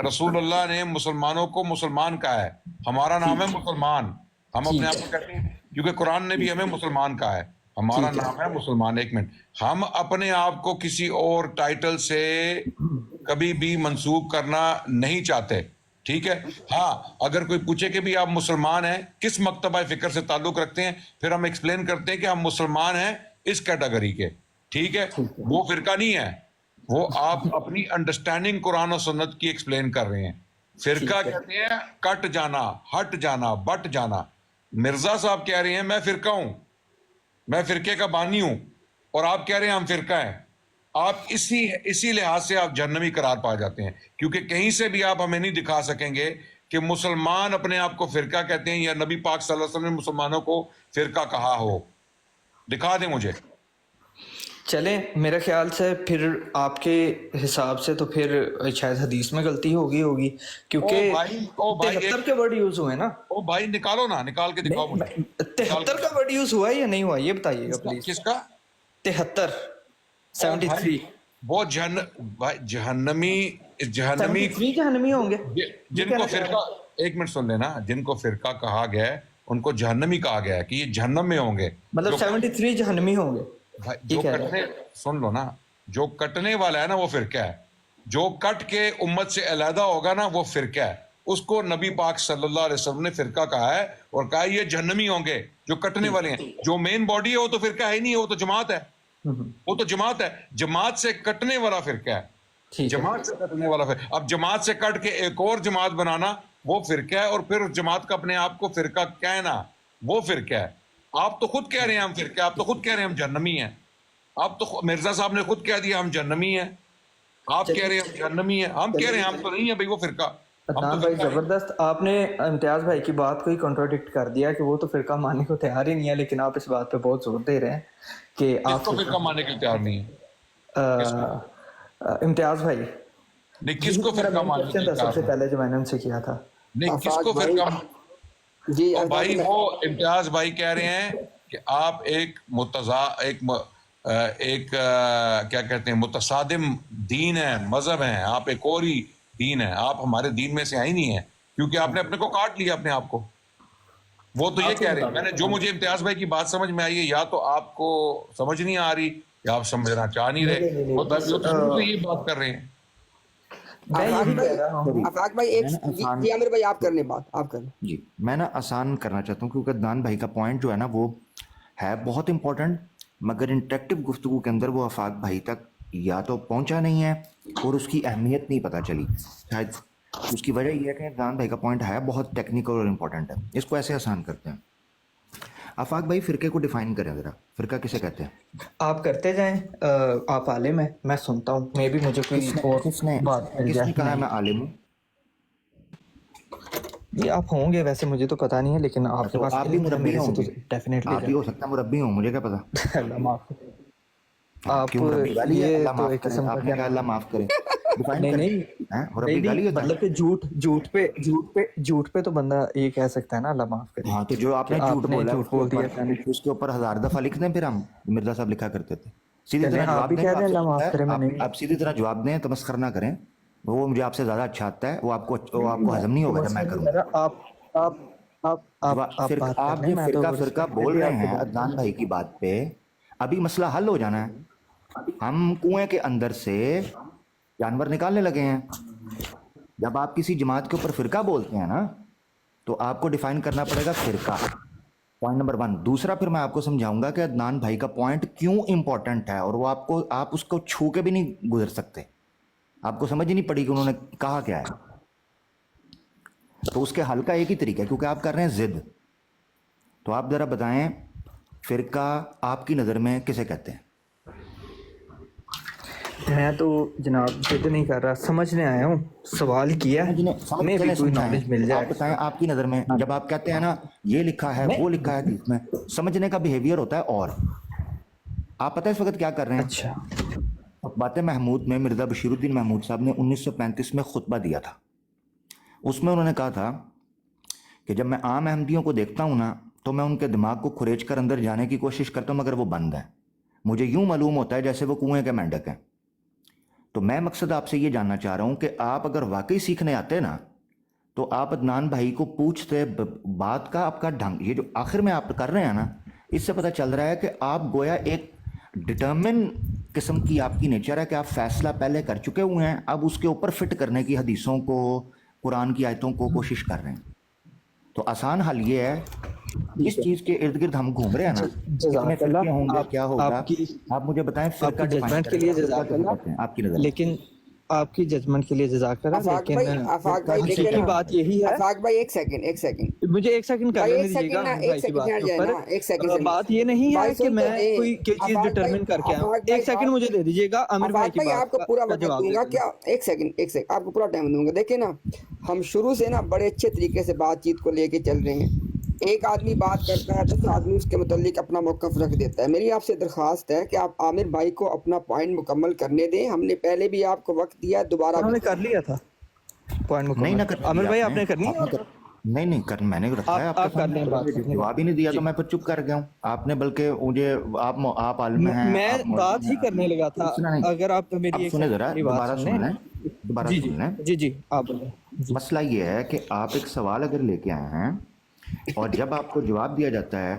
رسول اللہ نے مسلمانوں کو مسلمان کہا ہے. ہمارا نام ہے مسلمان. ہم اپنے آپ کو کہتے ہیں کیونکہ قرآن نے بھی ہمیں مسلمان کہا ہے. ہمارا نام ہے مسلمان. ایک منٹ، ہم اپنے آپ کو کسی اور ٹائٹل سے کبھی بھی منسوب کرنا نہیں چاہتے. ٹھیک ہے. ہاں اگر کوئی پوچھے کہ بھی آپ مسلمان ہیں کس مکتبہ فکر سے تعلق رکھتے ہیں، پھر ہم ایکسپلین کرتے ہیں کہ ہم مسلمان ہیں اس کیٹیگری کے. ٹھیک ہے، وہ فرقہ نہیں ہے، وہ آپ اپنی انڈرسٹینڈنگ قرآن و سنت کی ایکسپلین کر رہے ہیں. فرقہ کہتے ہیں کٹ جانا، ہٹ جانا، بٹ جانا. مرزا صاحب کہہ رہے ہیں میں فرقہ ہوں، میں فرقے کا بانی ہوں، اور آپ کہہ رہے ہیں ہم فرقہ ہیں. آپ اسی لحاظ سے آپ جہنمی قرار پا جاتے ہیں، کیونکہ کہیں سے بھی آپ ہمیں نہیں دکھا سکیں گے کہ مسلمان اپنے آپ کو فرقہ کہتے ہیں یا نبی پاک صلی اللہ علیہ وسلم نے مسلمانوں کو فرقہ کہا ہو. دکھا دیں مجھے. چلیں میرے خیال سے پھر آپ کے حساب سے تو پھر شاید حدیث میں غلطی ہوگی کیونکہ 73 کے ورڈ یوز ہوئے نا. او بھائی نکالو نا، نکال کے دکھاؤ مجھے. 73 کا ورڈ یوز ہوا ہے یا نہیں ہوا یہ بتائیے گا پلیز. کس کا 73 وہ جہنمی 73 ہوں گے جن کو فرقہ، ایک منٹ سن لینا، جن کو فرقہ کہا گیا ہے ان کو جہنمی کہا گیا ہے کہ یہ جہنم میں ہوں گے. مطلب 73 جہنمی ہوں گے. جو کٹنے، سن لو نا، جو کٹنے والا ہے نا وہ فرقہ ہے, جو کٹ کے امت سے علیحدہ ہوگا نا وہ فرقہ ہے. اس کو نبی پاک صلی اللہ علیہ وسلم نے فرقہ کہا ہے, اور کہا یہ جہنمی ہوں گے جو کٹنے والے ہیں. جو مین باڈی ہے وہ تو فرقہ ہے ہی نہیں, وہ تو جماعت ہے, وہ تو جماعت ہے. جماعت سے کٹنے والا فرقہ ہے, جماعت سے کٹنے والا فرقہ. اب جماعت سے کٹ کے ایک اور جماعت بنانا وہ فرقہ ہے, اور پھر اس جماعت کا اپنے آپ کو فرقہ کہنا وہ فرقہ ہے. آپ تو خود کہہ رہے ہیں ہم فرقہ, آپ تو خود کہہ رہے ہیں ہم جہنمی ہیں. آپ تو مرزا صاحب نے خود کہہ دیا ہم جہنمی ہیں, آپ کہہ رہے ہیں ہم جہنمی ہیں, ہم کہہ رہے ہیں ہم تو نہیں ہیں بھائی وہ فرقہ. عدنان بھائی زبردست, آپ نے امتیاز بھائی کی بات کو ہی کنٹراڈکٹ کر دیا کہ وہ تو فرقہ ماننے کو تیار ہی نہیں ہے, لیکن آپ اس بات پہ بہت زور دے رہے ہیں کہ کس آپ کو فرقہ ماننے کے لیے تیار نہیں ہے؟ امتیاز بھائی نہیں, کس کو فرقہ ماننے کے لیے سب سے تیار پہلے جو میں نے ان سے کیا تھا, نہیں, کس کو فرقہ جی بھائی وہ امتیاز بھائی کہہ رہے ہیں کہ آپ ایک کیا کہتے ہیں متصادم دین ہے, مذہب ہیں, آپ ایک اور ہی دین ہے, آپ ہمارے دین میں سے آئی نہیں ہیں کیونکہ آپ نے اپنے کو کاٹ لیا اپنے آپ کو. وہ تو یہ کہہ رہے ہیں. میں نے جو مجھے امتیاز بھائی کی بات سمجھ میں آئی ہے, یا تو آپ کو سمجھ نہیں آ رہی یا آپ سمجھنا چاہ نہیں رہے, وہ تو شروع سے یہ بات کر رہے ہیں. آفاق بھائی ایک جی عامر بھائی آپ کرنے بات, آپ کریں. جی میں نا آسان کرنا چاہتا ہوں کیونکہ عدنان بھائی کا پوائنٹ جو ہے نا وہ ہے بہت امپورٹنٹ, مگر انٹریکٹیو گفتگو کے اندر وہ آفاق بھائی تک یا تو پہنچا نہیں ہے اور اس کی اہمیت نہیں پتہ چلی. شاید اس کی وجہ یہ ہے کہ عدنان بھائی کا پوائنٹ ہے بہت ٹیکنیکل اور امپورٹنٹ ہے, اس کو ایسے آسان کرتے ہیں. آفاق بھائی فرقے کو ڈیفائن کریں ذرا, فرقہ کسے کہتے ہیں؟ آپ کرتے جائیں, آپ عالم ہیں, میں سنتا ہوں, میں بھی مجھے کوئی اور کس نے کہا ہے میں عالم ہوں؟ جی آپ ہوں گے ویسے, مجھے تو پتہ نہیں ہے, لیکن آپ کے پاس آپ بھی مربی ہوں گے, ڈیفینیٹلی آپ بھی ہو سکتا ہے مربی ہوں, مجھے کیا پتا. اللہ معاف آپ کیوں مربی گالی ہے؟ یہ اللہ تو معاف ایک کرے, قسم کا آپ نے کہا اللہ معاف کرے. نہیں مطلب کہ جھوٹ پہ تو بندہ یہ کہہ سکتا ہے نا اللہ معاف کرے. ہاں تو جو آپ نے جھوٹ بولا بول دیا, اس کے اوپر 1000 دفعہ لکھ دیں, پھر ہم مرزا صاحب لکھا کرتے تھے. سیدھی طرح آپ جواب بھی دیں, کہہ رہے ہیں اللہ معاف کرے, میں نہیں, آپ سیدھی طرح جواب دیں, تمسخر نہ کریں, وہ مجھے آپ سے زیادہ اچھا آتا ہے, وہ آپ کو ہضم نہیں ہوگا جب میں کروں. آپ یہ فرقہ بول رہے ہیں عدنان بھائی کی بات پہ, ابھی مسئلہ حل ہو جانا ہے. ہم کنویں کے اندر سے جانور نکالنے لگے ہیں. جب آپ کسی جماعت کے اوپر فرقہ بولتے ہیں نا تو آپ کو ڈیفائن کرنا پڑے گا فرقہ, پوائنٹ نمبر 1. دوسرا پھر میں آپ کو سمجھاؤں گا کہ عدنان بھائی کا پوائنٹ کیوں امپورٹنٹ ہے, اور وہ آپ اس کو چھو کے بھی نہیں گزر سکتے, آپ کو سمجھ ہی نہیں پڑی کہ انہوں نے کہا کیا ہے. تو اس کے حل کا ایک ہی طریقہ ہے, کیونکہ آپ کر رہے ہیں ضد. تو آپ ذرا بتائیں فرقہ آپ کی نظر میں کسے کہتے ہیں؟ میں تو جناب ضد نہیں کر رہا, سمجھنے آیا ہوں, سوال کیا, ہمیں بھی کوئی نالج مل جائے. آپ بتائیں آپ کی نظر میں جب آپ کہتے ہیں نا یہ لکھا ہے وہ لکھا ہے حدیث میں, سمجھنے کا بیہیویئر ہوتا ہے. اور آپ پتہ ہے اس وقت کیا کر رہے ہیں؟ اچھا, بات محمود میں مرزا بشیر الدین محمود صاحب نے 1935 میں خطبہ دیا تھا. اس میں انہوں نے کہا تھا کہ جب میں عام احمدیوں کو دیکھتا ہوں نا تو میں ان کے دماغ کو کھریچ کر اندر جانے کی کوشش کرتا ہوں, مگر وہ بند ہیں. مجھے یوں معلوم ہوتا ہے جیسے وہ کنویں کے مینڈک ہیں. تو میں مقصد آپ سے یہ جاننا چاہ رہا ہوں کہ آپ اگر واقعی سیکھنے آتے نا تو آپ عدنان بھائی کو پوچھتے, بات کا آپ کا ڈھنگ, یہ جو آخر میں آپ کر رہے ہیں نا, اس سے پتہ چل رہا ہے کہ آپ گویا ایک ڈٹرمن قسم کی آپ کی نیچر ہے کہ آپ فیصلہ پہلے کر چکے ہوئے ہیں, اب اس کے اوپر فٹ کرنے کی حدیثوں کو, قرآن کی آیتوں کو کوشش کر رہے ہیں. تو آسان حل یہ ہے, اس چیز کے ارد گرد ہم گھوم رہے ہیں نا, کتنے فرقے ہوں گے, کیا ہوگا, آپ مجھے بتائیں فرقہ ججمنٹ کے لیے جزاک اللہ, آپ کی نظر, لیکن آپ کی ججمنٹ کے لیے جزاک اللہ. آفاق بھائی لیکن بات یہی ہے, آفاق بھائی ایک سیکنڈ مجھے ایک سیکنڈ کر لینے دیجیے گا. ایک سیکنڈ بات یہ نہیں ہے کہ میں کوئی چیز ڈٹرمن کر کے آؤں. ایک سیکنڈ مجھے دے دیجیے گا, عامر بھائی کی بات آپ کو پورا وقت دوں گا. کیا ایک سیکنڈ آپ کو پورا ٹائم دوں گا. دیکھیں نا, ہم شروع سے نا بڑے اچھے طریقے سے بات چیت کو لے کے چل رہے ہیں. ایک آدمی بات کرتا ہے تو آدمی اس کے متعلق اپنا موقف رکھ دیتا ہے. میری آپ سے درخواست ہے کہ آپ عامر بھائی کو اپنا پوائنٹ مکمل کرنے دیں. ہم نے پہلے بھی آپ کو وقت دیا, دوبارہ بھی کر لیا تھا پوائنٹ مکمل. عامر بھائی آپ نے کرنی ہے؟ نہیں میں نے رکھا ہے, آپ کر لیں بات, جواب ہی نہیں دیا تو میں پھر چپ کر گیا ہوں. آپ نے بلکہ مجھے آپ عالم ہیں, میں بات ہی کرنے لگا تھا. اگر آپ میری سنیں ذرا, دوبارہ سن لیں. جی آپ مسئلہ یہ ہے کہ آپ ایک سوال اگر لے کے آئے ہیں اور جب آپ کو جواب دیا جاتا ہے